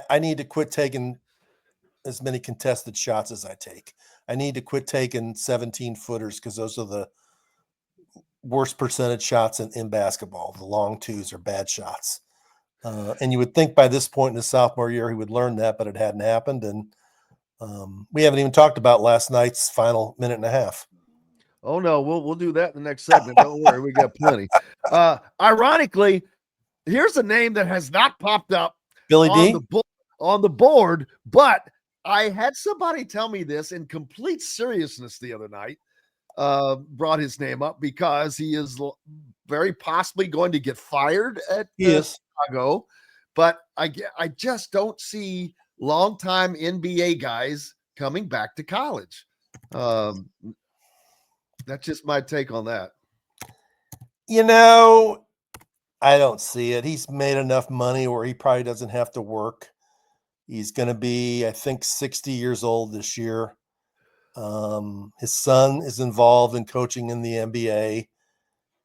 I need to quit taking as many contested shots as I take. I need to quit taking 17-footers because those are the worst percentage shots in basketball. The long twos are bad shots. And you would think by this point in his sophomore year he would learn that, but it hadn't happened. And we haven't even talked about last night's final minute and a half. Oh no, we'll do that in the next segment. Don't worry, we got plenty. Ironically, here's a name that has not popped up Billy D on the board, but I had somebody tell me this in complete seriousness the other night. Brought his name up because he is very possibly going to get fired at Chicago, but I just don't see longtime NBA guys coming back to college. That's just my take on that. I don't see it. He's made enough money where he probably doesn't have to work. He's going to be, I think, 60 years old this year. His son is involved in coaching in the NBA,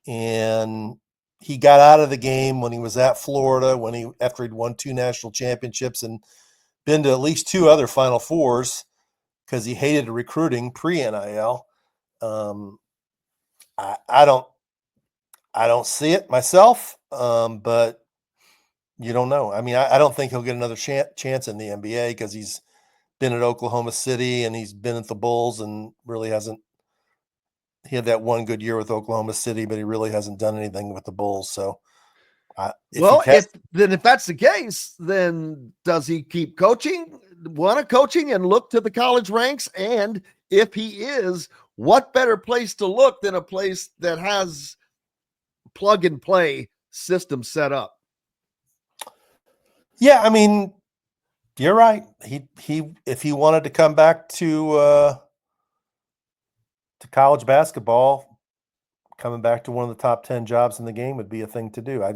and he got out of the game when he was at Florida, after he'd won 2 national championships and been to at least 2 other Final Fours because he hated recruiting pre-NIL. I don't see it myself, but you don't know. I mean, I don't think he'll get another chance in the NBA because he's been at Oklahoma City and he's been at the Bulls and really hasn't. He had that one good year with Oklahoma City, but he really hasn't done anything with the Bulls. So, if that's the case, then does he keep coaching, and look to the college ranks? And if he is, what better place to look than a place that has plug and play system set up? Yeah, I mean, you're right. He if he wanted to come back to college basketball, coming back to one of the top 10 jobs in the game would be a thing to do. I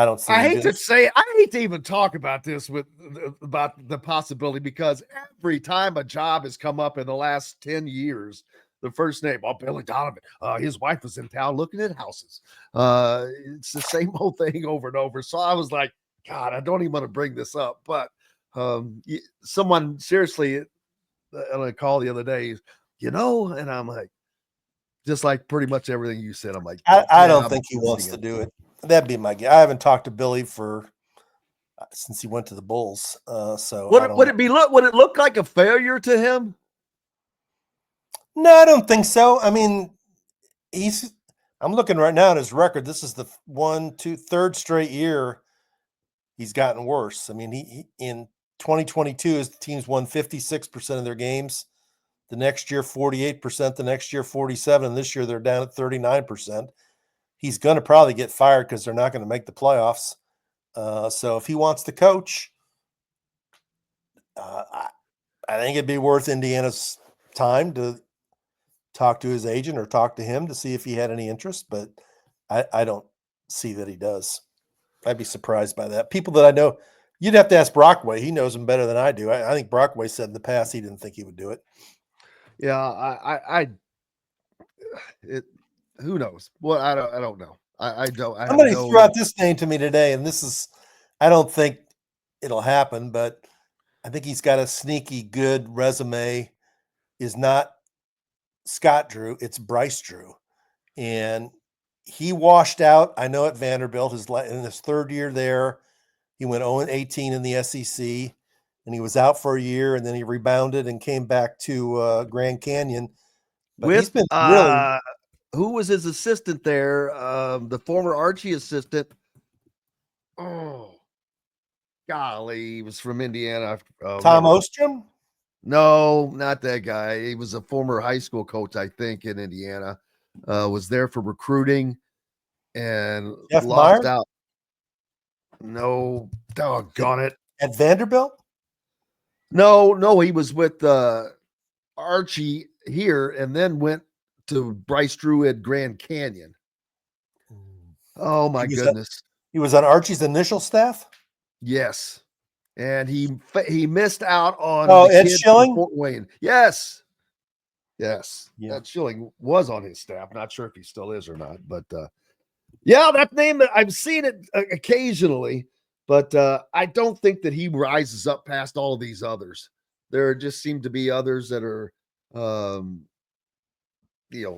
don't see. I hate to even talk about this about the possibility, because every time a job has come up in the last 10 years, the first name, Billy Donovan. His wife was in town looking at houses. It's the same old thing over and over. So I was like, God, I don't even want to bring this up. But someone seriously on a call the other day, and I'm like, just like pretty much everything you said. I'm like, I don't think he wants to do it. That'd be my guess. I haven't talked to Billy since he went to the Bulls. So would it look like a failure to him? No, I don't think so. I mean, I'm looking right now at his record. This is the third straight year he's gotten worse. I mean, he in 2022, his teams won 56% of their games. The next year, 48%. The next year, 47%. And this year, they're down at 39%. He's going to probably get fired because they're not going to make the playoffs. So if he wants to coach, I think it'd be worth Indiana's time to talk to his agent or talk to him to see if he had any interest. But I don't see that he does. I'd be surprised by that. People that I know, you'd have to ask Brockway. He knows him better than I do. I think Brockway said in the past he didn't think he would do it. Yeah, who knows? Well, I don't know. I don't. I Somebody have no, threw out this name to me today, and this is, I don't think it'll happen, but I think he's got a sneaky good resume. Is not Scott Drew, it's Bryce Drew. And he washed out, I know, at Vanderbilt in his third year there. He went 0-18 in the SEC, and he was out for a year, and then he rebounded and came back to Grand Canyon. But he's been really. Who was his assistant there? The former Archie assistant. Oh, golly, he was from Indiana. Tom Ostrom? No, not that guy. He was a former high school coach, I think, in Indiana. Was there for recruiting and Jeff lost Meyer? out. No, doggone it. At Vanderbilt? No, he was with Archie here and then went to Bryce Drew at Grand Canyon. Oh, my goodness. He was on Archie's initial staff? Yes. And he missed out on Ed Schilling? Fort Wayne. Yes. Yeah. Ed Schilling was on his staff. Not sure if he still is or not, but yeah, that name, I've seen it occasionally, but I don't think that he rises up past all these others. There just seem to be others that are,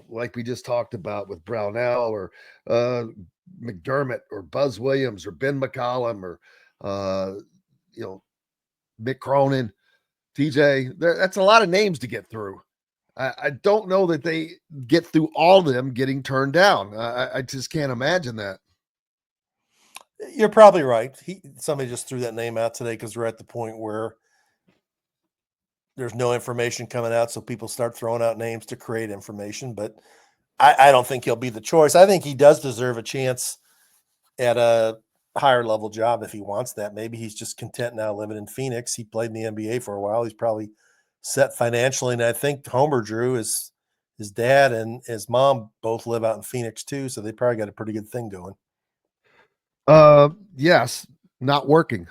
like we just talked about with Brownell or McDermott or Buzz Williams or Ben McCollum or, Mick Cronin, TJ. That's a lot of names to get through. I don't know that they get through all of them getting turned down. I just can't imagine that. You're probably right. Somebody just threw that name out today because we're at the point where there's no information coming out, so people start throwing out names to create information. But I don't think he'll be the choice. I think he does deserve a chance at a higher level job if he wants that. Maybe he's just content now living in Phoenix. He played in the NBA for a while. He's probably set financially. And I think Homer Drew, his dad and his mom both live out in Phoenix too. So they probably got a pretty good thing going. Yes, not working.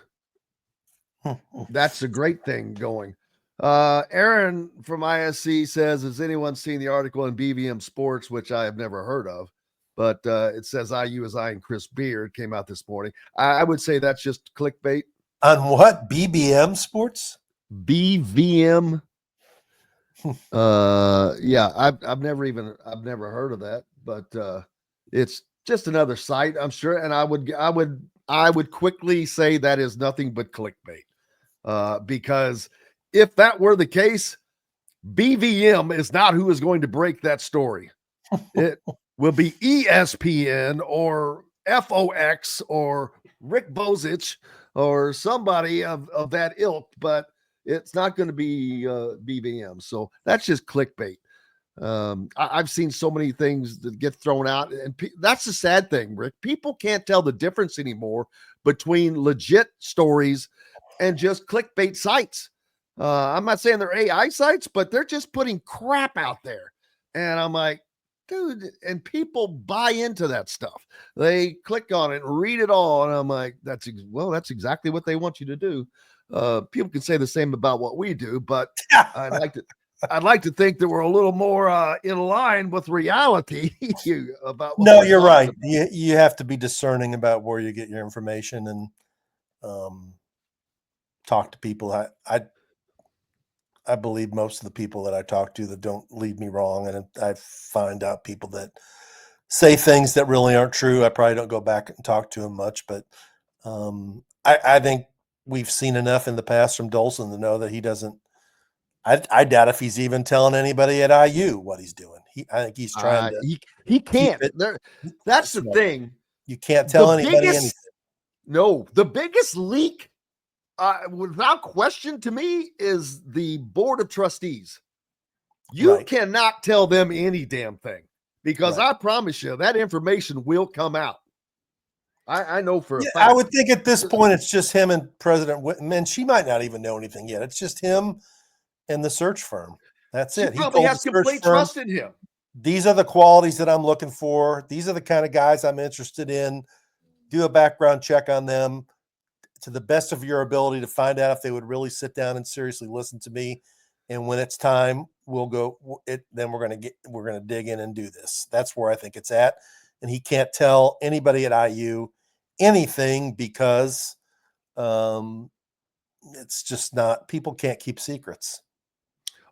That's a great thing going. Aaron from ISC says, has anyone seen the article in BVM Sports, which I have never heard of, but it says IU is eyeing Chris Beard. Came out this morning. I would say that's just clickbait. On what? BBM Sports? BVM. Yeah, I've never heard of that, but it's just another site, I'm sure. And I would quickly say that is nothing but clickbait. Because if that were the case, BVM is not who is going to break that story. It will be ESPN or FOX or Rick Bozich or somebody of that ilk, but it's not going to be BVM. So that's just clickbait. I've seen so many things that get thrown out, and that's the sad thing, Rick. People can't tell the difference anymore between legit stories and just clickbait sites. I'm not saying they're AI sites, but they're just putting crap out there. And I'm like, dude, and people buy into that stuff. They click on it and read it all. And I'm like, that's exactly what they want you to do. People can say the same about what we do, but I'd like to think that we're a little more in line with reality about. No, you're right. You have to be discerning about where you get your information and talk to people. I believe most of the people that I talk to that don't lead me wrong, and I find out people that say things that really aren't true. I probably don't go back and talk to them much, but I think we've seen enough in the past from Dolson to know that he doesn't. I doubt if he's even telling anybody at IU what he's doing. I think he's trying to. He can't. That's the thing. You can't tell anybody anything. No, the biggest leak, without question, to me, is the board of trustees. You cannot tell them any damn thing because I promise you that information will come out. I know for a fact. I would think at this point it's just him and President Whitman. And she might not even know anything yet. It's just him and the search firm. That's it. He probably has complete trust in him. These are the qualities that I'm looking for. These are the kind of guys I'm interested in. do a background check on them to the best of your ability to find out if they would really sit down and seriously listen to me. And when it's time, then we're going to dig in and do this. That's where I think it's at. And he can't tell anybody at IU anything because it's just not, people can't keep secrets.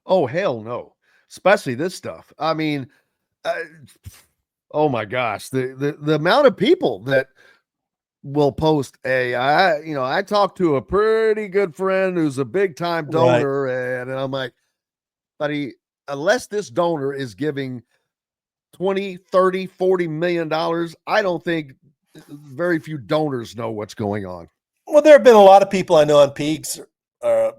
Oh, hell no. Especially this stuff. I mean, oh my gosh, the amount of people that will post I talked to a pretty good friend who's a big time donor, right. and I'm like, buddy, unless this donor is giving 20, 30, 40 million dollars, I don't think very few donors know what's going on. Well, there have been a lot of people I know on Peaks that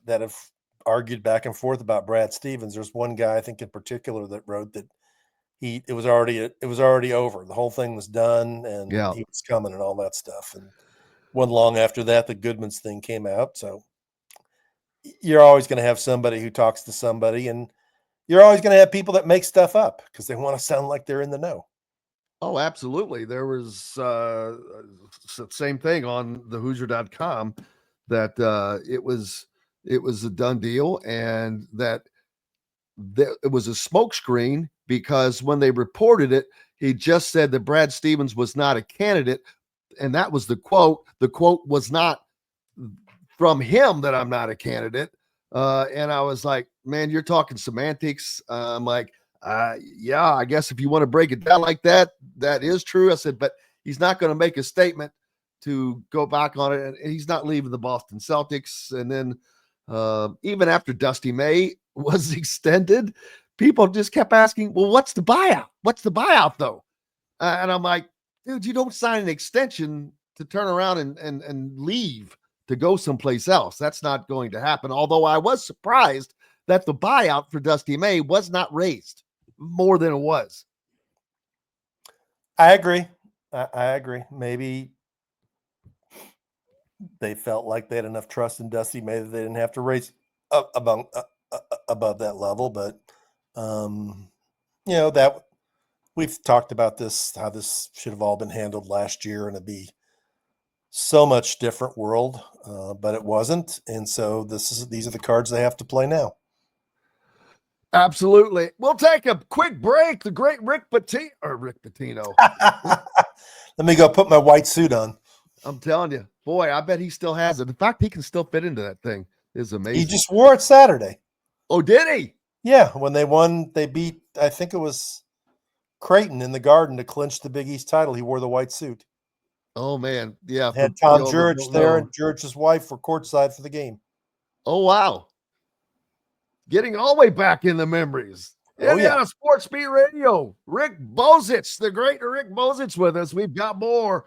have argued back and forth about Brad Stevens. There's one guy I think in particular that wrote that it was already over. The whole thing was done, and he was coming and all that stuff. And wasn't long after that, the Goodman's thing came out. So you're always going to have somebody who talks to somebody, and you're always going to have people that make stuff up because they want to sound like they're in the know. Oh, absolutely. There was same thing on the Hoosier.com that it was a done deal, and that it was a smokescreen because when they reported it, he just said that Brad Stevens was not a candidate, and that was the quote. The quote was not from him that I'm not a candidate. And I was like, man, you're talking semantics. I'm like, yeah, I guess if you want to break it down like that, that is true. I said, but he's not going to make a statement to go back on it, and he's not leaving the Boston Celtics. And then even after Dusty May was extended, people just kept asking, well, what's the buyout? What's the buyout, though? And I'm like, dude, you don't sign an extension to turn around and leave to go someplace else. That's not going to happen. Although I was surprised that the buyout for Dusty May was not raised more than it was. I agree. I agree. Maybe they felt like they had enough trust in Dusty May that they didn't have to raise up above that level. But, that we've talked about this, how this should have all been handled last year, and it'd be so much different world, but it wasn't. And so these are the cards they have to play now. Absolutely. We'll take a quick break. The great Rick Pitino. Let me go put my white suit on. I'm telling you, boy, I bet he still has it. In fact, he can still fit into that thing. It's amazing. He just wore it Saturday. Oh, did he? Yeah. When they won, they beat, I think it was Creighton in the Garden to clinch the Big East title. He wore the white suit. Oh, man. Yeah. Had Tom George there, and George's wife were courtside for the game. Oh, wow. Getting all the way back in the memories. Indiana Sports Beat Radio. Rick Bozich, the great Rick Bozich with us. We've got more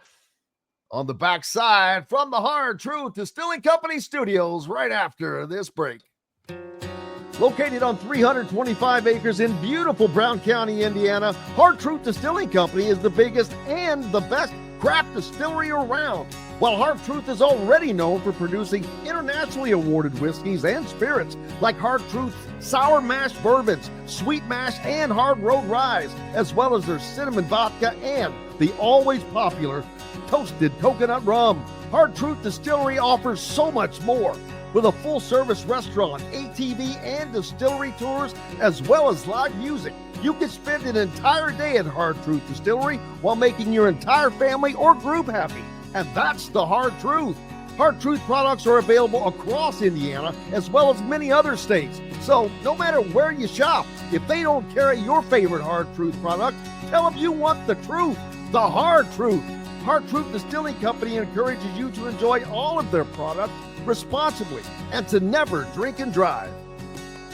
on the backside from the Hard Truth Distilling Company studios right after this break. Located on 325 acres in beautiful Brown County, Indiana, Hard Truth Distilling Company is the biggest and the best craft distillery around. While Hard Truth is already known for producing internationally awarded whiskeys and spirits like Hard Truth's sour mash bourbons, sweet mash, and hard road ryes, as well as their cinnamon vodka and the always popular toasted coconut rum. Hard Truth Distillery offers so much more. With a full-service restaurant, ATV, and distillery tours, as well as live music, you can spend an entire day at Hard Truth Distillery while making your entire family or group happy. And that's the Hard Truth. Hard Truth products are available across Indiana, as well as many other states. So no matter where you shop, if they don't carry your favorite Hard Truth product, tell them you want the truth, the Hard Truth. Hard Truth Distilling Company encourages you to enjoy all of their products responsibly and to never drink and drive.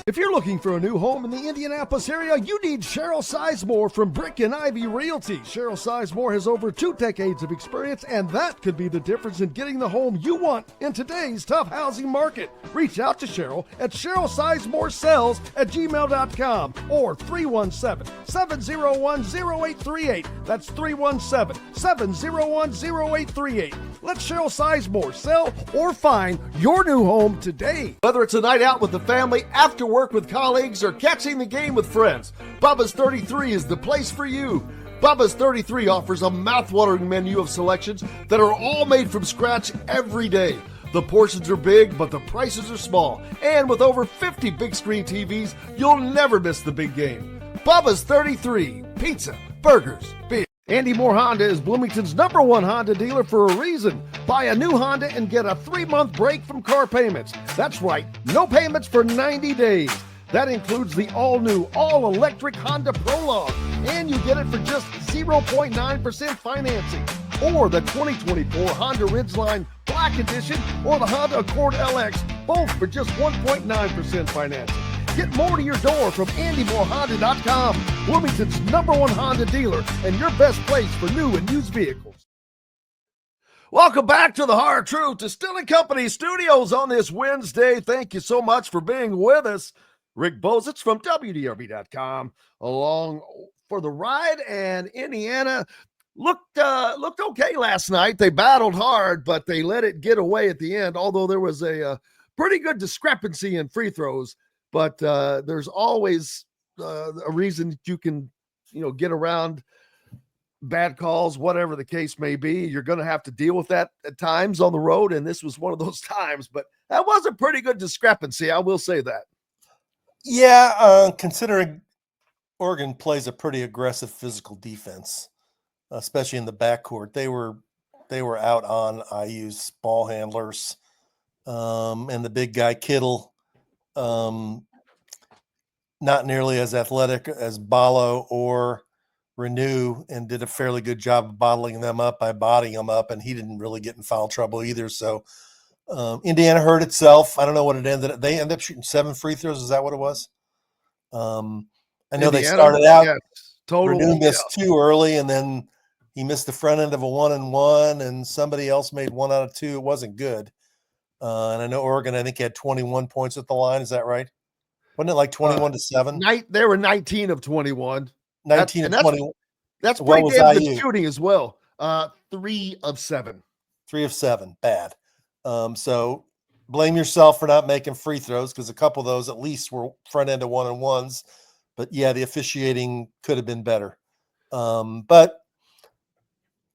If you're looking for a new home in the Indianapolis area, you need Cheryl Sizemore from Brick and Ivy Realty. Cheryl Sizemore has over 2 decades of experience, and that could be the difference in getting the home you want in today's tough housing market. Reach out to Cheryl at CherylSizemoreSells@gmail.com or 317-701-0838. That's 317-701-0838. Let Cheryl Sizemore sell or find your new home today. Whether it's a night out with the family, after work with colleagues, or catching the game with friends, Bubba's 33 is the place for you. Bubba's 33 offers a mouthwatering menu of selections that are all made from scratch every day. The portions are big, but the prices are small. And with over 50 big screen TVs, you'll never miss the big game. Bubba's 33, pizza, burgers, beer. Andy Moore Honda is Bloomington's #1 Honda dealer for a reason. Buy a new Honda and get a 3-month break from car payments. That's right, no payments for 90 days. That includes the all-new, all-electric Honda Prologue. And you get it for just 0.9% financing. Or the 2024 Honda Ridgeline Black Edition or the Honda Accord LX, both for just 1.9% financing. Get more to your door from AndyMooreHonda.com, Bloomington's #1 Honda dealer and your best place for new and used vehicles. Welcome back to the Hard Truth Distilling Company Studios on this Wednesday. Thank you so much for being with us. Rick Bozich from WDRB.com along for the ride, and Indiana looked okay last night. They battled hard, but they let it get away at the end, although there was a pretty good discrepancy in free throws. But there's always a reason that you can, get around bad calls, whatever the case may be. You're going to have to deal with that at times on the road, and this was one of those times. But that was a pretty good discrepancy, I will say that. Yeah, considering Oregon plays a pretty aggressive physical defense, especially in the backcourt. They were out on IU's ball handlers, and the big guy Kittle, not nearly as athletic as Ballo or Renew, and did a fairly good job of bottling them up by bodying them up, and he didn't really get in foul trouble either. So Indiana hurt itself. I don't know what it ended up. They ended up shooting 7 free throws. Is that what it was? I know Indiana, they started out. Yes, totally. Renew missed 2 early, and then he missed the front end of a 1-and-1, and somebody else made 1 out of 2. It wasn't good. And I know Oregon, I think, had 21 points at the line. Is that right? Wasn't it like 21-7? They were 19 of 21. 19 of 21. That's pretty damn good shooting as well. 3 of 7. 3 of 7. Bad. So blame yourself for not making free throws, because a couple of those at least were front end of 1-and-1s. But yeah, the officiating could have been better. But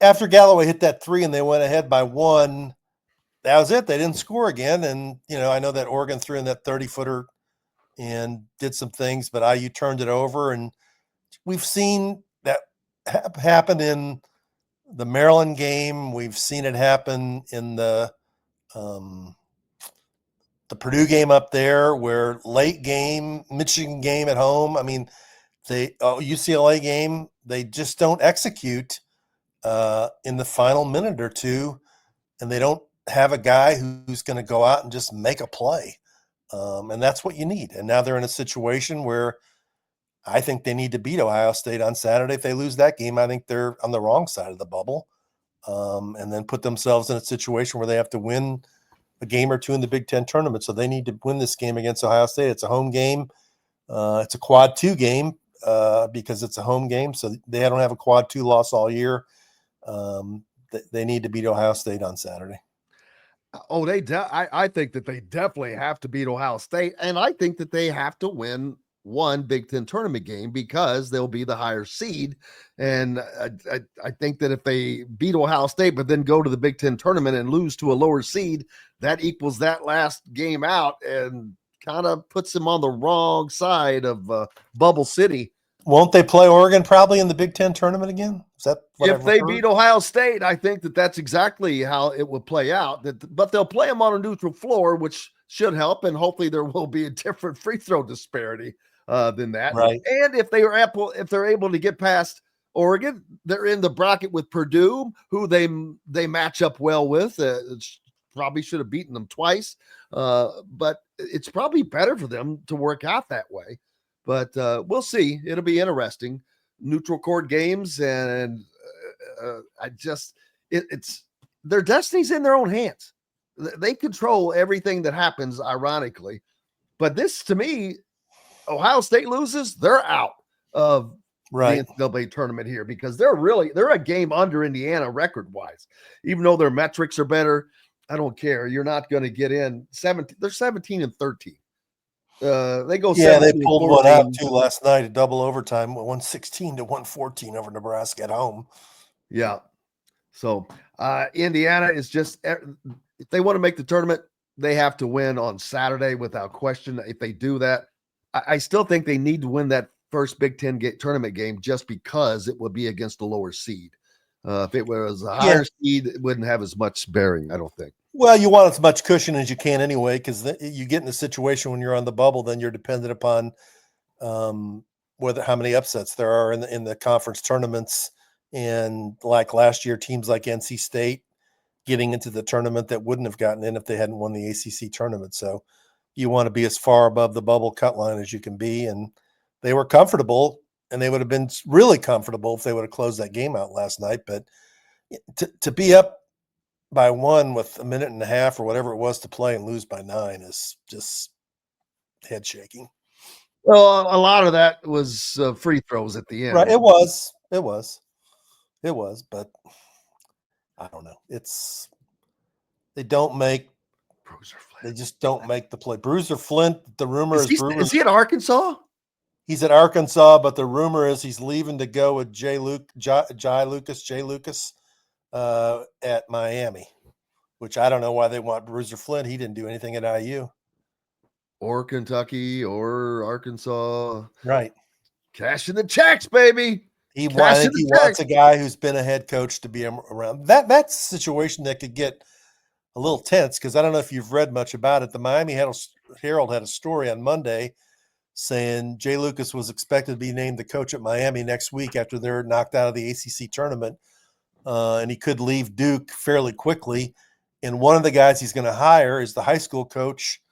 after Galloway hit that 3 and they went ahead by 1, that was it. They didn't score again. And, I know that Oregon threw in that 30-footer and did some things, but IU turned it over. And we've seen that happen in the Maryland game. We've seen it happen in the Purdue game up there, where late game, Michigan game at home. I mean, UCLA game, they just don't execute in the final minute or two, and they don't have a guy who's going to go out and just make a play. And that's what you need. And now they're in a situation where I think they need to beat Ohio State on Saturday. If they lose that game, I think they're on the wrong side of the bubble, and then put themselves in a situation where they have to win a game or two in the Big Ten tournament. So they need to win this game against Ohio State. It's a home game. It's a quad 2 game because it's a home game. So they don't have a quad 2 loss all year. They need to beat Ohio State on Saturday. Oh, I think that they definitely have to beat Ohio State. And I think that they have to win one Big Ten tournament game because they'll be the higher seed. And I think that if they beat Ohio State, but then go to the Big Ten tournament and lose to a lower seed, that equals that last game out and kind of puts them on the wrong side of Bubble City. Won't they play Oregon probably in the Big Ten tournament again? Is that what if they beat Ohio State? I think that that's exactly how it would play out. But they'll play them on a neutral floor, which should help, and hopefully there will be a different free throw disparity than that. Right. And if they're able to get past Oregon, they're in the bracket with Purdue, who they match up well with. Probably should have beaten them twice, but it's probably better for them to work out that way. But we'll see. It'll be interesting. Neutral court games, and it's their destiny's in their own hands. They control everything that happens, ironically. But this, to me, Ohio State loses, they're out of the NCAA tournament here because they're a game under Indiana record-wise. Even though their metrics are better, I don't care. You're not going to get in. They're 17-13. They go. Yeah, they pulled one out 17-14. too last night, a double overtime, 116-114 over Nebraska at home. Yeah. So Indiana is just, if they want to make the tournament, they have to win on Saturday without question. If they do that, I still think they need to win that first Big Ten tournament game just because it would be against a lower seed. If it was a higher seed, it wouldn't have as much bearing, I don't think. Well, you want as much cushion as you can anyway, because you get in a situation when you're on the bubble, then you're dependent upon how many upsets there are in the conference tournaments. And like last year, teams like NC State getting into the tournament that wouldn't have gotten in if they hadn't won the ACC tournament. So you want to be as far above the bubble cut line as you can be. And they were comfortable, and they would have been really comfortable if they would have closed that game out last night. But to be up by 1 with a minute and a half or whatever it was to play and lose by 9 is just head shaking. Well, a lot of that was free throws at the end. Right. It was, but I don't know. They just don't make the play. Bruiser Flint, the rumor is he at Arkansas? He's at Arkansas, but the rumor is he's leaving to go with Jay Lucas at Miami, which I don't know why they want Bruiser Flint. He didn't do anything at IU. Or Kentucky or Arkansas. Right. Cashing the checks, baby. I think he wants a guy who's been a head coach to be around. That's a situation that could get a little tense, because I don't know if you've read much about it. The Miami Herald had a story on Monday saying Jay Lucas was expected to be named the coach at Miami next week after they're knocked out of the ACC tournament, and he could leave Duke fairly quickly. And one of the guys he's going to hire is the high school coach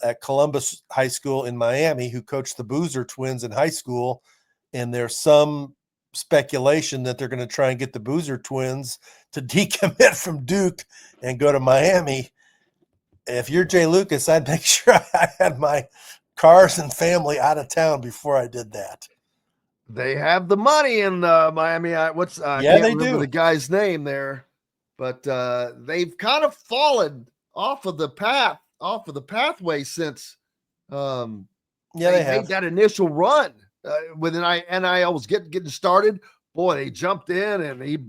at Columbus High School in Miami, who coached the Boozer twins in high school. And there's some speculation that they're going to try and get the Boozer twins to decommit from Duke and go to Miami. If you're Jay Lucas, I'd make sure I had my cars and family out of town before I did that. They have the money in Miami. I can't remember the guy's name there, but they've kind of fallen off of the pathway since they made that initial run. When NIL was getting started, boy, they jumped in and he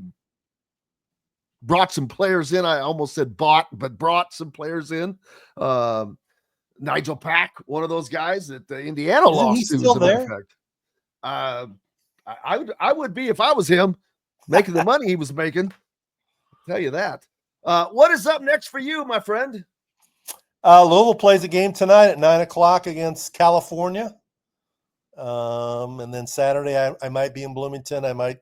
brought some players in. I almost said bought, but brought some players in. Nigel Pack, one of those guys that Indiana lost. He's still there. I would be if I was him, making the money he was making. I'll tell you that. What is up next for you, my friend? Louisville plays a game tonight at 9:00 against California. And then Saturday I might be in Bloomington. I might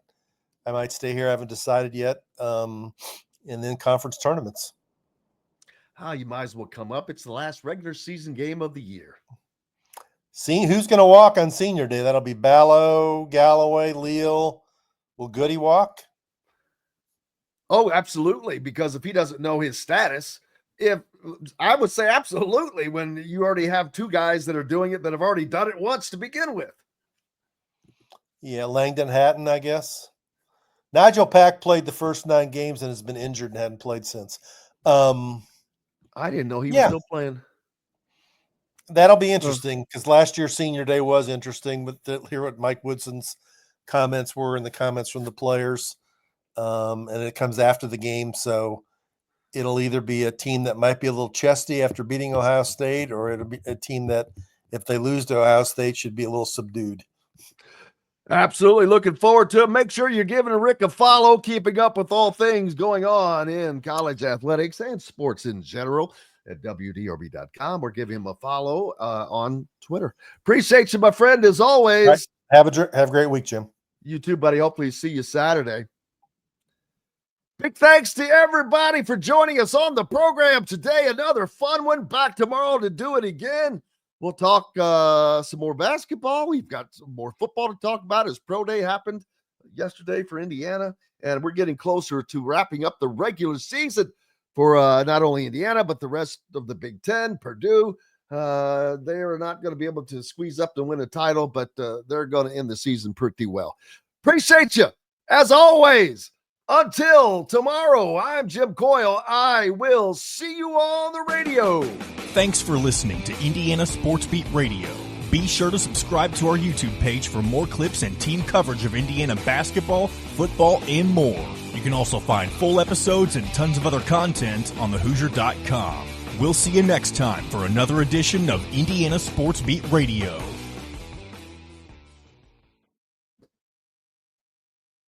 stay here. I haven't decided yet. And then conference tournaments. You might as well come up. It's the last regular season game of the year. See who's going to walk on senior day. That'll be Ballo, Galloway, Leal. Will Goody walk? Oh, absolutely. Because if he doesn't know his status, I would say absolutely, when you already have 2 guys that are doing it that have already done it once to begin with. Yeah, Langdon Hatton, I guess. Nigel Pack played the first 9 games and has been injured and hadn't played since. I didn't know he was still playing. That'll be interesting, because last year's senior day was interesting, but hear what Mike Woodson's comments were and the comments from the players. And it comes after the game, so it'll either be a team that might be a little chesty after beating Ohio State, or it'll be a team that, if they lose to Ohio State, should be a little subdued. Absolutely. Looking forward to it. Make sure you're giving Rick a follow, keeping up with all things going on in college athletics and sports in general at WDRB.com, or give him a follow on Twitter. Appreciate you, my friend, as always. Right. Have a great week, Jim. You too, buddy. Hopefully see you Saturday. Big thanks to everybody for joining us on the program today. Another fun one. Back tomorrow to do it again. We'll talk some more basketball. We've got some more football to talk about, as Pro Day happened yesterday for Indiana. And we're getting closer to wrapping up the regular season for not only Indiana, but the rest of the Big Ten. Purdue, they are not going to be able to squeeze up to win a title, but they're going to end the season pretty well. Appreciate you, as always. Until tomorrow, I'm Jim Coyle. I will see you on the radio. Thanks for listening to Indiana Sports Beat Radio. Be sure to subscribe to our YouTube page for more clips and team coverage of Indiana basketball, football, and more. You can also find full episodes and tons of other content on thehoosier.com. We'll see you next time for another edition of Indiana Sports Beat Radio.